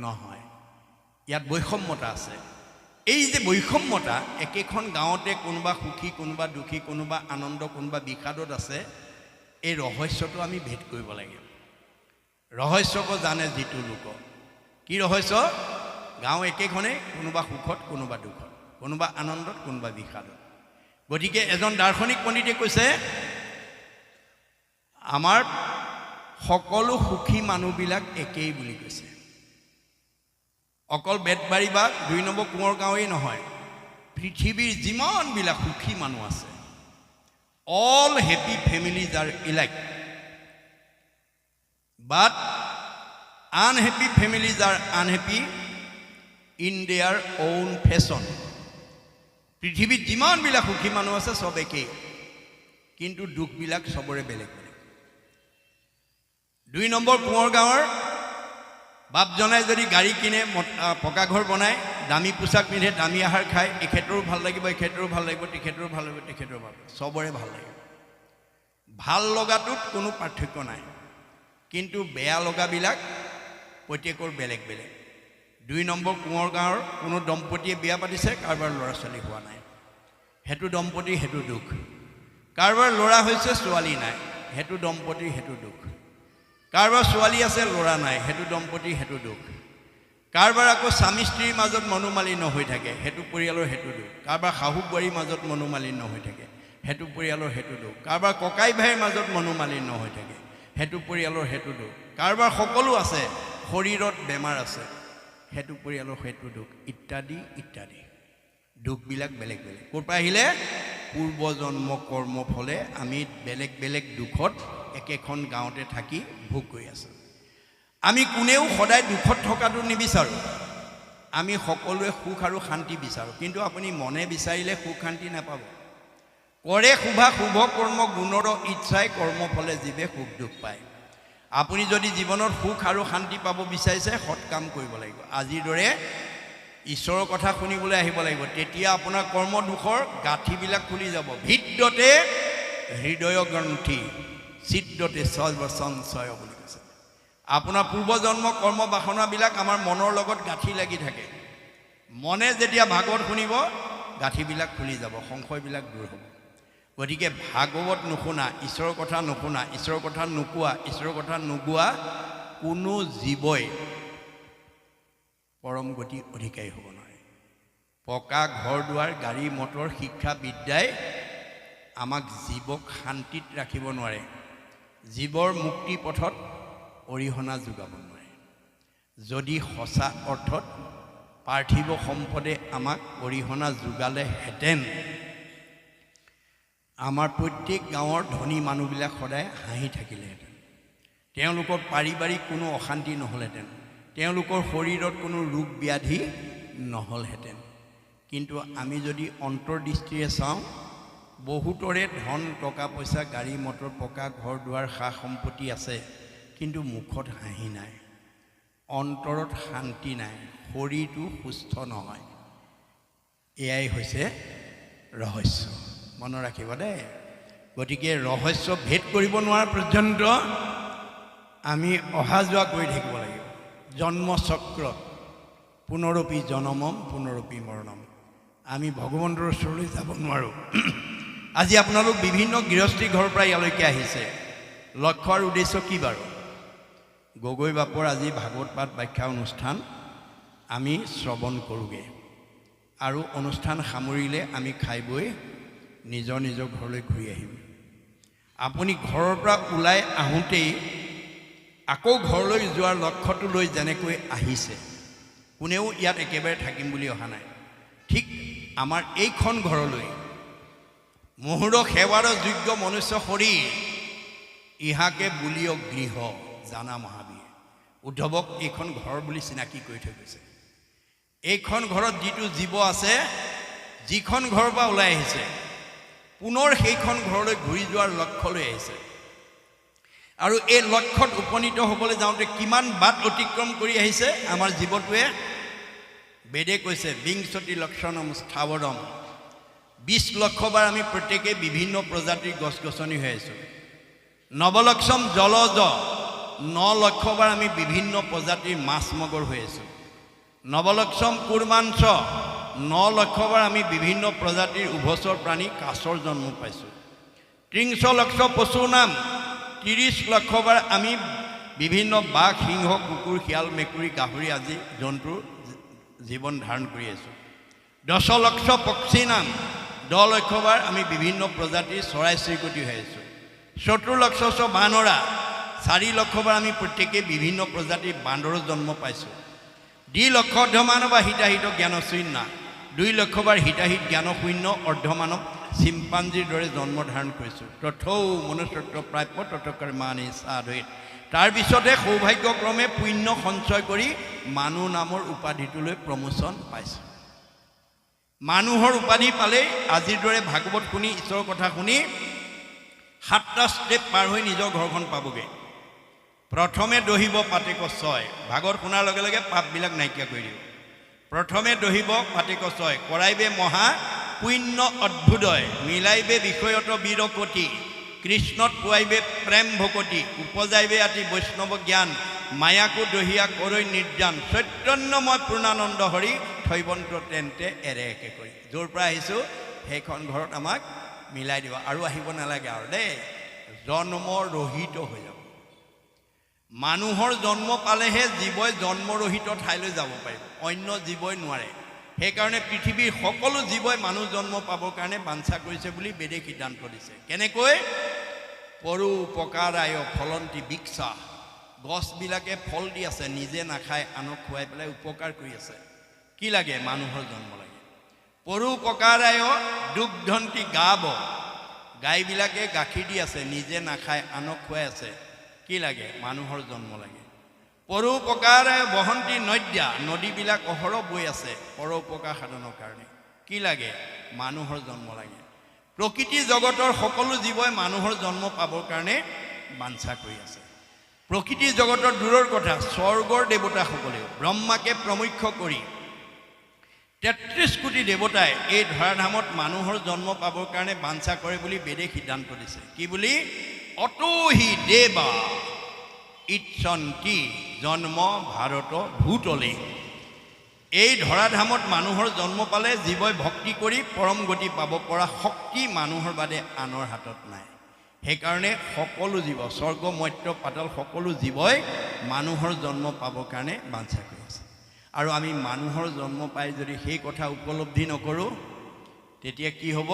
নহয়, ইয়াত বৈষম্যতা আছে। এই যে বৈষম্যতা, একেখন গাঁৱতে কোনোবা সুখী, কোনোবা দুখী, কোনোবা আনন্দ, কোনোবা বিষাদত আছে, এই ৰহস্যটো আমি ভেদ কৰিব লাগিব। ৰহস্যকো জানে যিটো লোক। কি ৰহস্য? গাঁও একেখনেই, কোনোবা সুখত, কোনোবা দুখত, কোনোবা আনন্দত, কোনোবা বিষাদত। গতিকে এজন দাৰ্শনিক পণ্ডিতে কৈছে, আমাৰ সকলো সুখী মানুহবিলাক একেই বুলি কৈছে। অকল বেতবাৰী বা ২ নম্বৰ কোঁৱৰ গাঁৱেই নহয়, পৃথিৱীৰ যিমানবিলাক সুখী মানুহ আছে, all happy families R alike, but unhappy families R unhappy in there own fashion. পৃথিৱীত যিমানবিলাক সুখী মানুহ আছে চব একেই, কিন্তু দুখবিলাক চবৰে বেলেগ বেলেগ। ২ নম্বৰ কোঁৱৰ গাঁৱৰ বাপজনাই যদি গাড়ী কিনে, পকা ঘৰ বনায়, দামী পোচাক পিন্ধে, দামী আহাৰ খায়, এখেতৰো ভাল লাগিব, এখেতৰো ভাল লাগিব, তেখেতৰো ভাল লাগিব, তেখেতৰো ভাল লাগিব, চবৰে ভাল লাগিব। ভাল লগাটোত কোনো পাৰ্থক্য নাই, কিন্তু বেয়া লগাবিলাক প্ৰত্যেকৰ বেলেগ বেলেগ। ২ নম্বৰ কোঁৱৰ গাঁৱৰ কোনো দম্পতীয়ে বিয়া পাতিছে, কাৰোবাৰ ল'ৰা ছোৱালী হোৱা নাই, সেইটো দম্পতীৰ সেইটো দুখ। কাৰোবাৰ ল'ৰা হৈছে, ছোৱালী নাই, সেইটো দম্পতীৰ সেইটো দুখ। কাৰোবাৰ ছোৱালী আছে, ল'ৰা নাই, সেইটো দম্পতীৰ সেইটো দুখ। কাৰোবাৰ আকৌ স্বামী স্ত্ৰীৰ মাজত মনোমালিন্য হৈ থাকে, সেইটো পৰিয়ালৰ সেইটো দুখ। কাৰোবাৰ শাহু বোৱাৰীৰ মাজত মনোমালিন্য হৈ থাকে, সেইটো পৰিয়ালৰ সেইটো দুখ। কাৰোবাৰ ককাই ভাইৰ মাজত মনোমালিন্য হৈ থাকে, সেইটো পৰিয়ালৰ সেইটো দুখ। কাৰোবাৰ সকলো আছে, শৰীৰত বেমাৰ আছে, সেইটো পৰিয়ালৰ সেইটো দুখ, ইত্যাদি ইত্যাদি। দুখবিলাক বেলেগ বেলেগ। ক'ৰ পৰা আহিলে? পূৰ্বজন্ম কৰ্ম ফলে আমি বেলেগ বেলেগ দুখত একেখন গাঁৱতে থাকি ভোগ কৰি আছোঁ। আমি কোনেও সদায় দুখত থকাটো নিবিচাৰোঁ, আমি সকলোৱে সুখ আৰু শান্তি বিচাৰোঁ। কিন্তু আপুনি মনে বিচাৰিলে সুখ শান্তি নাপাব। কৰে শুভা শুভ কৰ্ম গুণৰ ইচ্ছাই কৰ্মফলে জীৱে সুখ দুখ পায়। আপুনি যদি জীৱনত সুখ আৰু শান্তি পাব বিচাৰিছে, সৎ কাম কৰিব লাগিব। আজিৰ দৰে ঈশ্বৰৰ কথা শুনিবলৈ আহিব লাগিব, তেতিয়া আপোনাৰ কৰ্ম দুখৰ গাঁঠিবিলাক খুলি যাব। ভিদ্যতে হৃদয় গ্ৰন্থি ছিদ্যতে সঞ্চয় বুলি কৈছে। আপোনাৰ পূৰ্বজন্ম কৰ্ম বাসনাবিলাক আমাৰ মনৰ লগত গাঁঠি লাগি থাকে। মনে যেতিয়া ভাগৱত শুনিব, গাঁঠিবিলাক খুলি যাব, সংশয়বিলাক দূৰ হ'ব। গতিকে ভাগৱত নুশুনা, ঈশ্বৰৰ কথা নুশুনা, ঈশ্বৰৰ কথা নোকোৱা, ঈশ্বৰৰ কথা নোগোৱা কোনো জীৱই পৰম গতি অধিকাৰী হ'ব নোৱাৰে। পকা ঘৰ দুৱাৰ, গাড়ী মটৰ, শিক্ষা বিদ্যাই আমাক জীৱক শান্তিত ৰাখিব নোৱাৰে, জীৱৰ মুক্তি পথত অৰিহণা যোগাব নোৱাৰে। যদি সঁচা অৰ্থত পাৰ্থিৱ সম্পদে আমাক অৰিহণা যোগালেহেঁতেন, আমাৰ প্ৰত্যেক গাঁৱৰ ধনী মানুহবিলাক সদায় হাঁহি থাকিলেহেঁতেন, তেওঁলোকৰ পাৰিবাৰিক কোনো অশান্তি নহ'লহেঁতেন, তেওঁলোকৰ শৰীৰত কোনো ৰোগ ব্যাধি নহ'লহেঁতেন। কিন্তু আমি যদি অন্তৰ্দৃষ্টিৰে চাওঁ, বহুতৰে ধন টকা পইচা, গাড়ী মটৰ, পকা ঘৰ দুৱাৰ, সা সম্পত্তি আছে, কিন্তু মুখত হাঁহি নাই, অন্তৰত শান্তি নাই, শৰীৰটো সুস্থ নহয়। এয়াই হৈছে ৰহস্য। মনত ৰাখিব দেই। গতিকে ৰহস্য ভেদ কৰিব নোৱাৰা পৰ্যন্ত আমি অহা যোৱা কৰি থাকিব লাগিব। জন্মচক্ৰ পুনৰপি জনমম পুনৰপি মৰণম। আমি ভগৱন্তৰ ওচৰলৈ যাব নোৱাৰোঁ। আজি আপোনালোক বিভিন্ন গৃহস্থী ঘৰৰ পৰা ইয়ালৈকে আহিছে, লক্ষ্য আৰু উদ্দেশ্য কি বাৰু? গগৈ বাপৰ আজি ভাগৱত পাঠ ব্যাখ্যা অনুষ্ঠান আমি শ্ৰৱণ কৰোঁগৈ, আৰু অনুষ্ঠান সামৰিলে আমি খাই বৈ নিজৰ নিজৰ ঘৰলৈ ঘূৰি আহিম। আপুনি ঘৰৰ পৰা ওলাই আহোঁতেই আকৌ ঘৰলৈ যোৱাৰ লক্ষ্যটো লৈ যেনেকৈ আহিছে, কোনেও ইয়াত একেবাৰে থাকিম বুলি অহা নাই, ঠিক আমাৰ এইখন ঘৰলৈ মুহুৰ সেৱাৰ যোগ্য মনুষ্য শৰীৰ ইহাকে বুলিয় গৃহ জানা মহাবীৰ। উদ্ধৱক এইখন ঘৰ বুলি চিনাকি কৰি থৈ গৈছে। এইখন ঘৰত যিটো জীৱ আছে, যিখন ঘৰৰ পৰা ওলাই আহিছে, পুনৰ সেইখন ঘৰলৈ ঘূৰি যোৱাৰ লক্ষ্য লৈ আহিছে। আৰু এই লক্ষ্যত উপনীত হ'বলৈ যাওঁতে কিমান বাট অতিক্ৰম কৰি আহিছে আমাৰ জীৱটোৱে। বেদে কৈছে বিংশতি লক্ষণম স্থাৱৰম, 20 লক্ষবাৰ আমি প্ৰত্যেকেই বিভিন্ন প্ৰজাতিৰ গছ গছনি হৈ আছোঁ। নৱলক্ষম জলজ, 9 লক্ষবাৰ আমি বিভিন্ন প্ৰজাতিৰ মাছ মগৰ হৈ আছোঁ। নৱলক্ষম কুৰ্মাঞ্চ, 9 লক্ষবাৰ আমি বিভিন্ন প্ৰজাতিৰ উভচৰ প্ৰাণী কাছৰ জন্ম পাইছোঁ। 30 লক্ষ পশুৰ নাম, 30 লক্ষবাৰ আমি বিভিন্ন বাঘ, সিংহ, কুকুৰ, শিয়াল, মেকুৰী, গাহৰি আদি জন্তুৰ জীৱন ধাৰণ কৰি আছোঁ। 10 লক্ষ পক্ষী নাম, 10 লক্ষবাৰ আমি বিভিন্ন প্ৰজাতিৰ চৰাই চিৰিকটি হৈ আছোঁ। 70 লক্ষ বানৰা, 4 লক্ষবাৰ আমি প্ৰত্যেকেই বিভিন্ন প্ৰজাতিৰ বান্দৰৰ জন্ম পাইছোঁ। 2 লক্ষ অৰ্ধমানৱ বা হিতাহিত জ্ঞানশূন্য, 2 লক্ষবাৰ হিতাহিত জ্ঞানশূন্য অৰ্ধমানৱ চিম্পাঞ্জীৰ দৰে জন্ম ধাৰণ কৰিছোঁ। তথৌ মনুষ্যত্ব প্ৰাপ্য তৎকৰ্মাণি সাধয়েৎ। তাৰপিছতে সৌভাগ্যক্ৰমে পুণ্য সঞ্চয় কৰি মানুহ নামৰ উপাধিটোলৈ প্ৰমোচন পাইছোঁ। মানুহৰ উপাধি পালেই আজিৰ দৰে ভাগৱত শুনি, ঈশ্বৰৰ কথা শুনি 7টা ষ্টেপ পাৰ হৈ নিজৰ ঘৰখন পাবগৈ। প্ৰথমে দহিব পাতে কচয়, ভাগৱত শুনাৰ লগে লগে পাপবিলাক নাইকিয়া কৰি দিব। প্ৰথমে দহিব পাতে কচয়, কৰাইবে মহা পুণ্য অদ্ভুদয়, মিলাইবে বিষয়ত বীৰকতি, কৃষ্ণত পুৱাইবে প্ৰেম ভকতি, উপজাইবে আতি বৈষ্ণৱ জ্ঞান, মায়াকো দহিয়া কৰৈ নিৰ্যান, চৈতন্যময় পূৰ্ণানন্দ হৰি থৈবন্ত তেন্তে এৰে একে কৰি। য'ৰ পৰা আহিছোঁ সেইখন ঘৰত আমাক মিলাই দিব। আৰু আহিব নালাগে আৰু দেই, জন্ম ৰহিত হৈ যাব। মানুহৰ জন্ম পালেহে জীৱই জন্মৰহিত ঠাইলৈ যাব পাৰিব, অন্য জীৱই নোৱাৰে। সেইকাৰণে পৃথিৱীৰ সকলো জীৱই মানুহ জন্ম পাবৰ কাৰণে বাঞ্ছা কৰিছে বুলি বেদে সিদ্ধান্ত দিছে। কেনেকৈ? পৰো উপকাৰায় ফলন্তি বৃক্ষা, গছবিলাকে ফল দি আছে, নিজে নাখায়, আনক খুৱাই পেলাই উপকাৰ কৰি আছে। কি লাগে? মানুহৰ জন্ম লাগে। পৰো উপকাৰায় দুগ্ধন্তি গাব, গাইবিলাকে গাখীৰ দি আছে, নিজে নাখায়, আনক খুৱাই আছে। কি লাগে? মানুহৰ জন্ম লাগে। পৰোপকাৰায় বহন্তি নদ্যা, নদীবিলাক অহৰহ বৈ আছে পৰোপকাৰ সাধনৰ কাৰণে। কি লাগে? মানুহৰ জন্ম লাগে। প্ৰকৃতি জগতৰ সকলো জীৱই মানুহৰ জন্ম পাবৰ কাৰণে বাঞ্ছা কৰি আছে। প্ৰকৃতি জগতৰ দূৰৰ কথা, স্বৰ্গৰ দেৱতাসকলেও ব্ৰহ্মাকে প্ৰমুখ্য কৰি 33 কোটি দেৱতাই এই ধৰাধামত মানুহৰ জন্ম পাবৰ কাৰণে বাঞ্ছা কৰে বুলি বেদে সিদ্ধান্ত দিছে। কি বুলি? অতহি দেৱা ইচ্ছন্তি জন্ম ভাৰত ভূতলে। এই ধৰাধামত মানুহৰ জন্ম পালে জীৱই ভক্তি কৰি পৰম গতি পাব পৰা শক্তি মানুহৰ বাদে আনৰ হাতত নাই। সেইকাৰণে সকলো জীৱ, স্বৰ্গ মৰ্ত্য পাতাল সকলো জীৱই মানুহৰ জন্ম পাবৰ কাৰণে বাঞ্ছা কৰি আছে। আৰু আমি মানুহৰ জন্ম পাই যদি সেই কথা উপলব্ধি নকৰোঁ, তেতিয়া কি হ'ব?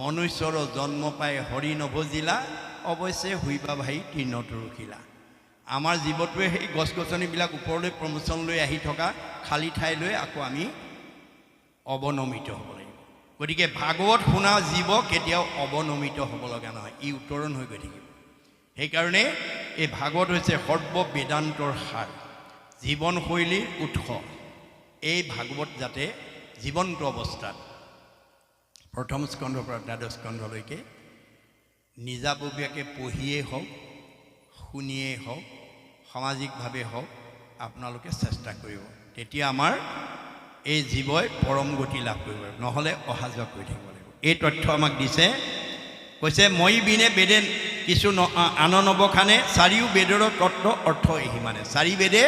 মনুষ্যৰ জন্ম পাই হৰি নভজিলা, অৱশ্যে হুইবা ভাই তৃণটো ৰখিলা। আমাৰ জীৱটোৱে সেই গছ গছনিবিলাক ওপৰলৈ প্ৰমোচন লৈ আহি থকা খালী ঠাইলৈ আকৌ আমি অৱনমিত হ'ব লাগিব। গতিকে ভাগৱত শুনা জীৱ কেতিয়াও অৱনমিত হ'ব লগা নহয়, ই উত্তৰণ হৈ গৈ থাকিব। সেইকাৰণে এই ভাগৱত হৈছে সৰ্ব বেদান্তৰ সাৰ, জীৱনশৈলীৰ উৎস। এই ভাগৱত যাতে জীৱন্ত অৱস্থাত প্ৰথম স্কন্ধৰ পৰা দ্বাদশ স্কন্ধলৈকে নিজাববীয়াকৈ পঢ়িয়েই হওক, শুনিয়েই হওক, সামাজিকভাৱে হওক, আপোনালোকে চেষ্টা কৰিব। তেতিয়া আমাৰ এই জীৱই পৰম গতি লাভ কৰিব, নহ'লে অহা যোৱা কৰি থাকিব লাগিব। এই তথ্য আমাক দিছে। কৈছে মই বিনে বেদে কিছু আন নবখানে, চাৰিও বেদৰ তত্ত্ব অৰ্থ এহিমানে। 4 বেদে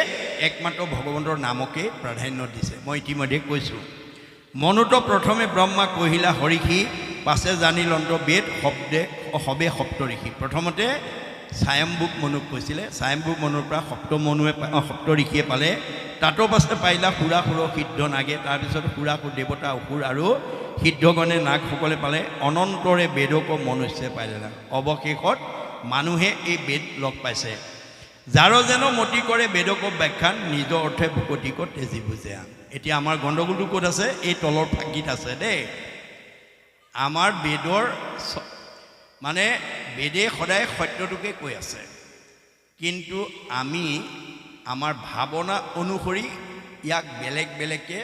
একমাত্ৰ ভগৱন্তৰ নামকেই প্ৰাধান্য দিছে। মই ইতিমধ্যে কৈছোঁ, মনুত প্ৰথমে ব্ৰহ্মা কহিলা হৰিষি, পাছে জানিলন্ত বেদ শব্দে সবে সপ্ত ঋষি। প্ৰথমতে স্বয়ম্ভুক মনুক কৈছিলে। স্বয়ম্ভুক মনুৰ পৰা সপ্ত ঋষিয়ে পালে। তাতো পাছে পাৰিলা সুৰাসুৰ সিদ্ধ নাগে, তাৰপিছত সুৰাসুৰ দেৱতা অসুৰ আৰু সিদ্ধগণে নাগসকলে পালে। অনন্তৰে বেদক মনুষ্যই পাইলে না। অৱশেষত মানুহে এই বেদ লগ পাইছে। যাৰ যেন মতি কৰে বেদক ব্যাখ্যান, নিজ অৰ্থে ভকতিক তেজি বুজে আন। এতিয়া আমাৰ গণ্ডগোলটো ক'ত আছে? এই তলৰ ফাঁকিত আছে দেই। আমাৰ বেদৰ মানে বেদে সদায় সত্যটোকে কৈ আছে, কিন্তু আমি আমাৰ ভাৱনা অনুসৰি ইয়াক বেলেগ বেলেগকৈ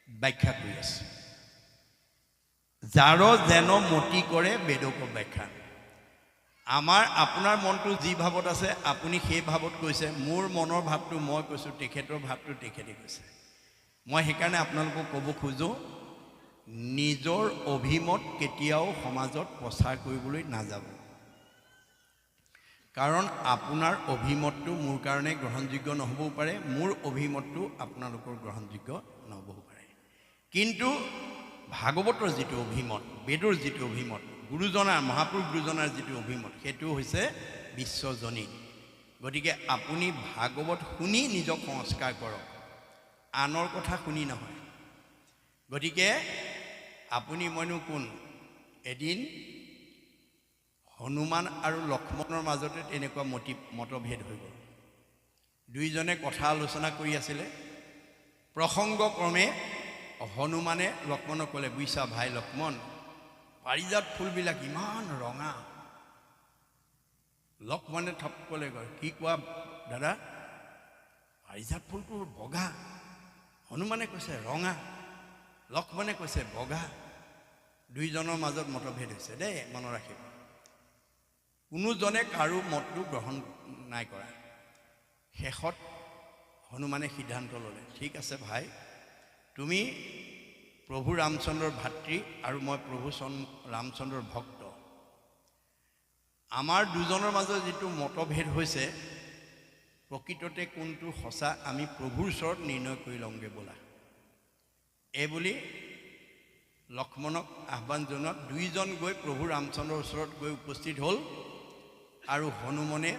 ব্যাখ্যা কৰি আছোঁ। যাৰ যেন মতি কৰে বেদক ব্যাখ্যান। আপোনাৰ মনটো যি ভাৱত আছে আপুনি সেই ভাৱত কৈছে। মোৰ মনৰ ভাৱটো মই কৈছোঁ, তেখেতৰ ভাৱটো তেখেতে কৈছে। মই সেইকাৰণে আপোনালোকক ক'ব খোজোঁ, নিজৰ অভিমত কেতিয়াও সমাজত প্ৰচাৰ কৰিবলৈ নাযাব। কাৰণ আপোনাৰ অভিমতটো মোৰ কাৰণে গ্ৰহণযোগ্য নহ'বও পাৰে, মোৰ অভিমতটো আপোনালোকৰ গ্ৰহণযোগ্য নহ'বও পাৰে। কিন্তু ভাগৱতৰ যিটো অভিমত, বেদৰ যিটো অভিমত, গুৰুজনাৰ মহাপুৰুষ গুৰুজনাৰ যিটো অভিমত, সেইটো হৈছে বিশ্বজনীন। গতিকে আপুনি ভাগৱত শুনি নিজক সংস্কাৰ কৰক, আনৰ কথা শুনি নহয়। গতিকে আপুনি মইনো কোন? এদিন হনুমান আৰু লক্ষ্মণৰ মাজতে তেনেকুৱা মতভেদ হৈ গ'ল। দুইজনে কথা আলোচনা কৰি আছিলে। প্ৰসংগক্ৰমে হনুমানে লক্ষ্মণক ক'লে, বুইছা ভাই লক্ষ্মণ, পাৰিজাত ফুলবিলাক ইমান ৰঙা। লক্ষ্মণে থপ ক'লে, কি কোৱা দাদা? পাৰিজাত ফুলটো বগা। হনুমানে কৈছে ৰঙা, লক্ষ্মণে কৈছে বগা। দুইজনৰ মাজত মতভেদ হৈছে দেই, মনত ৰাখিব। কোনোজনে কাৰো মতটো গ্ৰহণ নাই কৰা। শেষত হনুমানে সিদ্ধান্ত ল'লে, ঠিক আছে ভাই, তুমি প্ৰভু ৰামচন্দ্ৰৰ ভাতৃ আৰু মই প্ৰভু ৰামচন্দ্ৰৰ ভক্ত। আমাৰ দুজনৰ মাজত যিটো মতভেদ হৈছে, প্ৰকৃততে কোনটো সঁচা আমি প্ৰভুৰ ওচৰত নিৰ্ণয় কৰি লওঁগৈ ব'লা। এইবুলি লক্ষ্মণক আহ্বান জনোৱাত দুইজন গৈ প্ৰভু ৰামচন্দ্ৰৰ ওচৰত গৈ উপস্থিত হ'ল। আৰু হনুমানে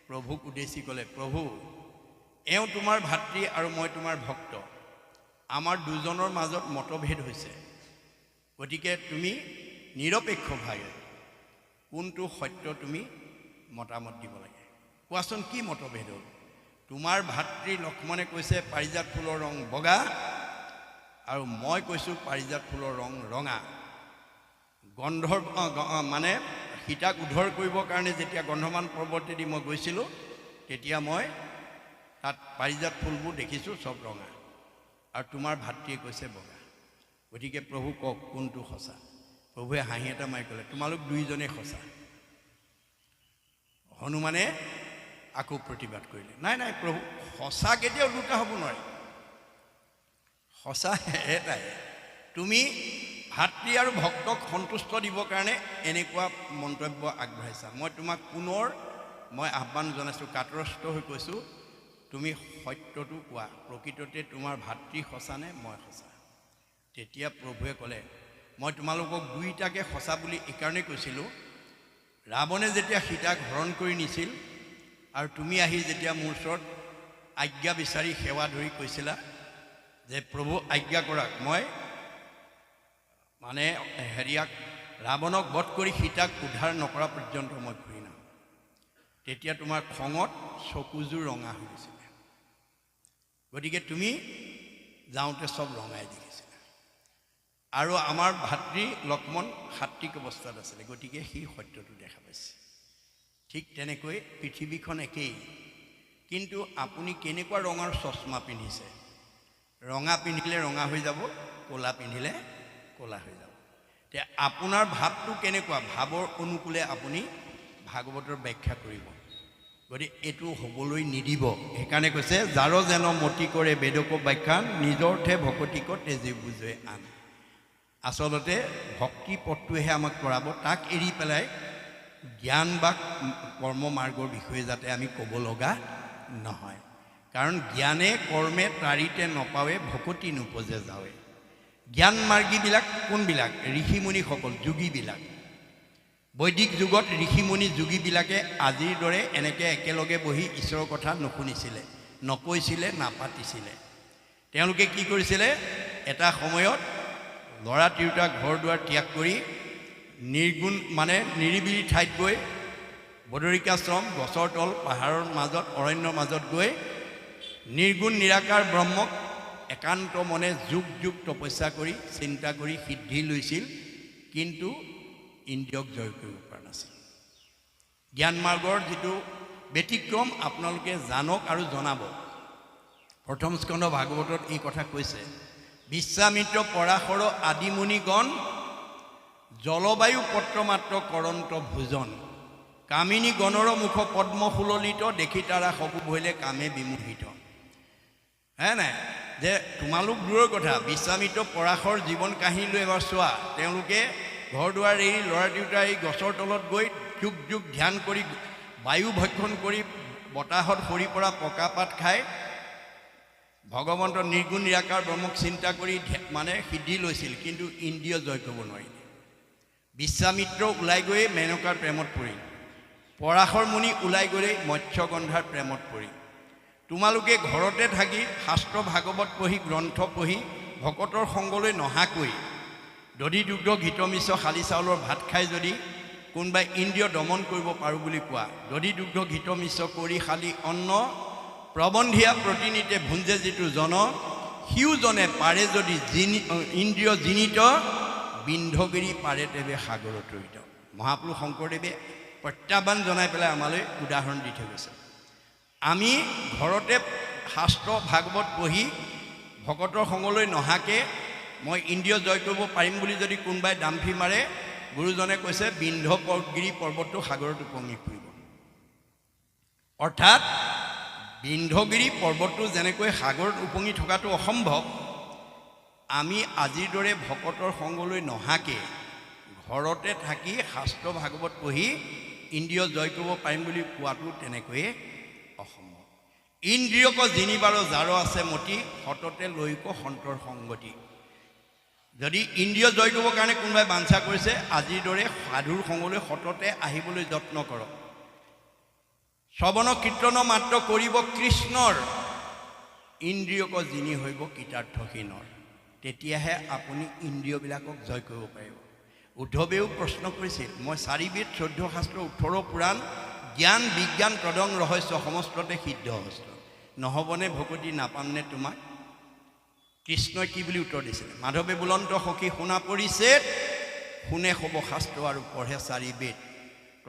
প্ৰভুক উদ্দেশ্যি ক'লে, প্ৰভু, এওঁ তোমাৰ ভাতৃ আৰু মই তোমাৰ ভক্ত। আমাৰ দুজনৰ মাজত মতভেদ হৈছে। গতিকে তুমি নিৰপেক্ষভাৱে কোনটো সত্য তুমি মতামত দিব লাগে। কোৱাচোন কি মতভেদ হ'ল? তোমাৰ ভাতৃ লক্ষ্মণে কৈছে পাৰিজাত ফুলৰ ৰং বগা, আৰু মই কৈছোঁ পাৰিজাত ফুলৰ ৰং ৰঙা। মানে সীতাক উদ্ধাৰ কৰিবৰ কাৰণে যেতিয়া গন্ধমান পৰ্বতেদি মই গৈছিলোঁ, তেতিয়া মই তাত পাৰিজাত ফুলবোৰ দেখিছোঁ চব ৰঙা, আৰু তোমাৰ ভাতৃয়ে কৈছে বগা। গতিকে প্ৰভু কওক কোনটো সঁচা? প্ৰভুৱে হাঁহি এটা মাৰি ক'লে, তোমালোক দুইজনেই সঁচা। হনুমানে আকৌ প্ৰতিবাদ কৰিলে, নাই নাই প্ৰভু, সঁচা কেতিয়াও দুটা হ'ব নোৱাৰে, সঁচা এটাই। তুমি ভাতৃ আৰু ভক্তক সন্তুষ্ট দিবৰ কাৰণে এনেকুৱা মন্তব্য আগবঢ়াইছা। মই তোমাক পুনৰ আহ্বান জনাইছোঁ, কাতৰস্থ হৈ কৈছোঁ, তুমি সত্যটো কোৱা, প্ৰকৃততে তোমাৰ ভাতৃ সঁচা নে মই সঁচা? তেতিয়া প্ৰভুৱে ক'লে, মই তোমালোকক দুইটাকে সঁচা বুলি এইকাৰণেই কৈছিলোঁ, ৰাৱণে যেতিয়া সীতাক হৰণ কৰি নিছিল আৰু তুমি আহি যেতিয়া মোৰ ওচৰত আজ্ঞা বিচাৰি সেৱা ধৰি কৈছিলা যে প্ৰভু আজ্ঞা কৰাক, মই মানে ৰাৱণক বধ কৰি সীতাক উদ্ধাৰ নকৰা পৰ্যন্ত মই ঘূৰি নাহোঁ। তেতিয়া তোমাৰ খঙত চকুযোৰ ৰঙা হৈ গৈছিলে। গতিকে তুমি যাওঁতে চব ৰঙাই দেখিছিলে। আৰু আমাৰ ভাতৃ লক্ষ্মণ সাত্বিক অৱস্থাত আছিলে, গতিকে সি সত্যটো দেখা পাইছে। ঠিক তেনেকৈ পৃথিৱীখন একেই, কিন্তু আপুনি কেনেকুৱা ৰঙৰ চশমা পিন্ধিছে? ৰঙা পিন্ধিলে ৰঙা হৈ যাব, ক'লা পিন্ধিলে ক'লা হৈ যাব। এতিয়া আপোনাৰ ভাৱটো কেনেকুৱা, ভাৱৰ অনুকূলে আপুনি ভাগৱতৰ ব্যাখ্যা কৰিব। গতিকে এইটো হ'বলৈ নিদিব। সেইকাৰণে কৈছে, যাৰ যেন মতি কৰে বেদক ব্যাখ্যান, নিজৰ্থে ভকতিক তেজি বুজে আন। আচলতে ভক্তি পথটোহে আমাক কৰাব, তাক এৰি পেলাই জ্ঞান বা কৰ্ম মাৰ্গৰ বিষয়ে যাতে আমি ক'ব লগা নহয়। কাৰণ জ্ঞানে কৰ্মে তাৰিতে নপাৱে, ভকতি নোপজে যাৱে। জ্ঞান মাৰ্গীবিলাক কোনবিলাক? ঋষিমুনিসকল, যোগীবিলাক। বৈদিক যুগত ঋষিমুনি যোগীবিলাকে আজিৰ দৰে এনেকৈ একেলগে বহি ঈশ্বৰৰ কথা নুশুনিছিলে, নকৈছিলে, নাপাতিছিলে। তেওঁলোকে কি কৰিছিলে, এটা সময়ত ল'ৰা তিৰোতা ঘৰ দুৱাৰ ত্যাগ কৰি নিৰ্গুণ নিৰিবিলি ঠাইত গৈ বদৰিকাশ্ৰম, গছৰ তল, পাহাৰৰ মাজত, অৰণ্যৰ মাজত গৈ নিৰ্গুণ নিৰাকাৰ ব্ৰহ্মক একান্ত মনে যুগ যুগ তপস্যা কৰি চিন্তা কৰি সিদ্ধি লৈছিল, কিন্তু ইন্দ্ৰিয়ক জয় কৰিব পৰা নাছিল। জ্ঞান মাৰ্গৰ যিটো ব্যতিক্ৰম আপোনালোকে জানক আৰু জনাব। প্ৰথম স্কন্ধ ভাগৱতত এই কথা কৈছে, বিশ্বামিত্ৰ পৰাশৰ আদিমুনিগণ জলবায়ু পত্ৰমাত্ৰ কৰন্ত ভোজন কামিনী গণৰ মুখ পদ্ম সুললিত দেখি তাৰা সবু ভৈলে কামে বিমোহিত। হে নাই যে তোমালোক দূৰৰ কথা, বিশ্বামিত্ৰ পৰাশৰ জীৱন কাহিনী লৈ এবাৰ চোৱা। তেওঁলোকে ঘৰ দুৱাৰ এৰি ল'ৰা তিৰোতা এই গছৰ তলত গৈ যুগ যুগ ধ্যান কৰি বায়ু ভক্ষণ কৰি বতাহত সৰি পৰা পকা পাত খাই ভগৱন্ত নিৰ্গুণ নিৰাকাৰ ব্ৰহ্মক চিন্তা কৰি সিদ্ধি লৈছিল, কিন্তু ইন্দ্ৰিয় জয় কৰিব নোৱাৰিলে। বিশ্বামিত্ৰ ওলাই গৈয়ে মেনকাৰ প্ৰেমত পৰিল, পৰাশৰ মুনি ওলাই গৈ মৎস্যগন্ধাৰ প্ৰেমত পৰিল। তোমালোকে ঘৰতে থাকি শাস্ত্ৰ ভাগৱত পঢ়ি গ্ৰন্থ পঢ়ি ভকতৰ সংগলৈ নহাকৈ দধি দুগ্ধ ঘৃত মিশ্ৰ শালি চাউলৰ ভাত খাই যদি কোনোবাই ইন্দ্ৰিয় দমন কৰিব পাৰোঁ বুলি কোৱা, দধি দুগ্ধ ঘৃত মিশ্ৰ কৰি শালি অন্ন প্ৰবন্ধিয়া প্ৰতিনিতে ভুঞ্জে যিটো জন, সিওজনে পাৰে যদি ইন্দ্ৰিয় জিনিত বিন্ধগিৰি পাৰে তেবে সাগৰত তৰিত। মহাপুৰুষ শংকৰদেৱে প্ৰত্যাহ্বান জনাই পেলাই আমালৈ উদাহৰণ দি থৈ গৈছে। আমি ঘৰতে শাস্ত্ৰ ভাগৱত পঢ়ি ভকতৰ সংগলৈ নহাকৈ মই ইন্দ্ৰিয় জয় কৰিব পাৰিম বুলি যদি কোনোবাই দামফি মাৰে, গুৰুজনে কৈছে বিন্ধগিৰি পৰ্বতটো সাগৰত উপঙি পৰিব। অৰ্থাৎ বিন্ধগিৰি পৰ্বতটো যেনেকৈ সাগৰত উপঙি থকাটো অসম্ভৱ, আমি আজিৰ দৰে ভকতৰ সংগলৈ নহাকৈ ঘৰতে থাকি শাস্ত্ৰ ভাগৱত পঢ়ি ইন্দ্ৰিয় জয় কৰিব পাৰিম বুলি কোৱাটো তেনেকৈয়ে অসম্ভৱ। ইন্দ্ৰিয়ক জিনিবাৰ যাৰ আছে মতি, সততে লৈক সন্তৰ সংগতি। যদি ইন্দ্ৰিয় জয় কৰিবৰ কাৰণে কোনোবাই বাঞ্ছা কৰিছে, আজিৰ দৰে সাধুৰ সংগলৈ সততে আহিবলৈ যত্ন কৰক। শ্ৰৱণ কীৰ্তন মাত্ৰ কৰিব কৃষ্ণৰ, ইন্দ্ৰিয়ক জিনি হৈব কৃতাৰ্থহীনৰ। তেতিয়াহে আপুনি ইন্দ্ৰিয়বিলাকক জয় কৰিব পাৰিব। উদ্ধৱেও প্ৰশ্ন কৰিছিল, মই 4 বেদ 14 শাস্ত্ৰ 18 পুৰাণ জ্ঞান বিজ্ঞান তদং ৰহস্য সমস্ততে সিদ্ধ হস্ত, নহ'বনে ভকতি নাপামনে তোমাক? কৃষ্ণই কি বুলি উত্তৰ দিছিলে? মাধৱে বুলন্ত সখী শুনা পৰিছে, শুনে হ'ব শাস্ত্ৰ আৰু পঢ়ে 4 বেদ।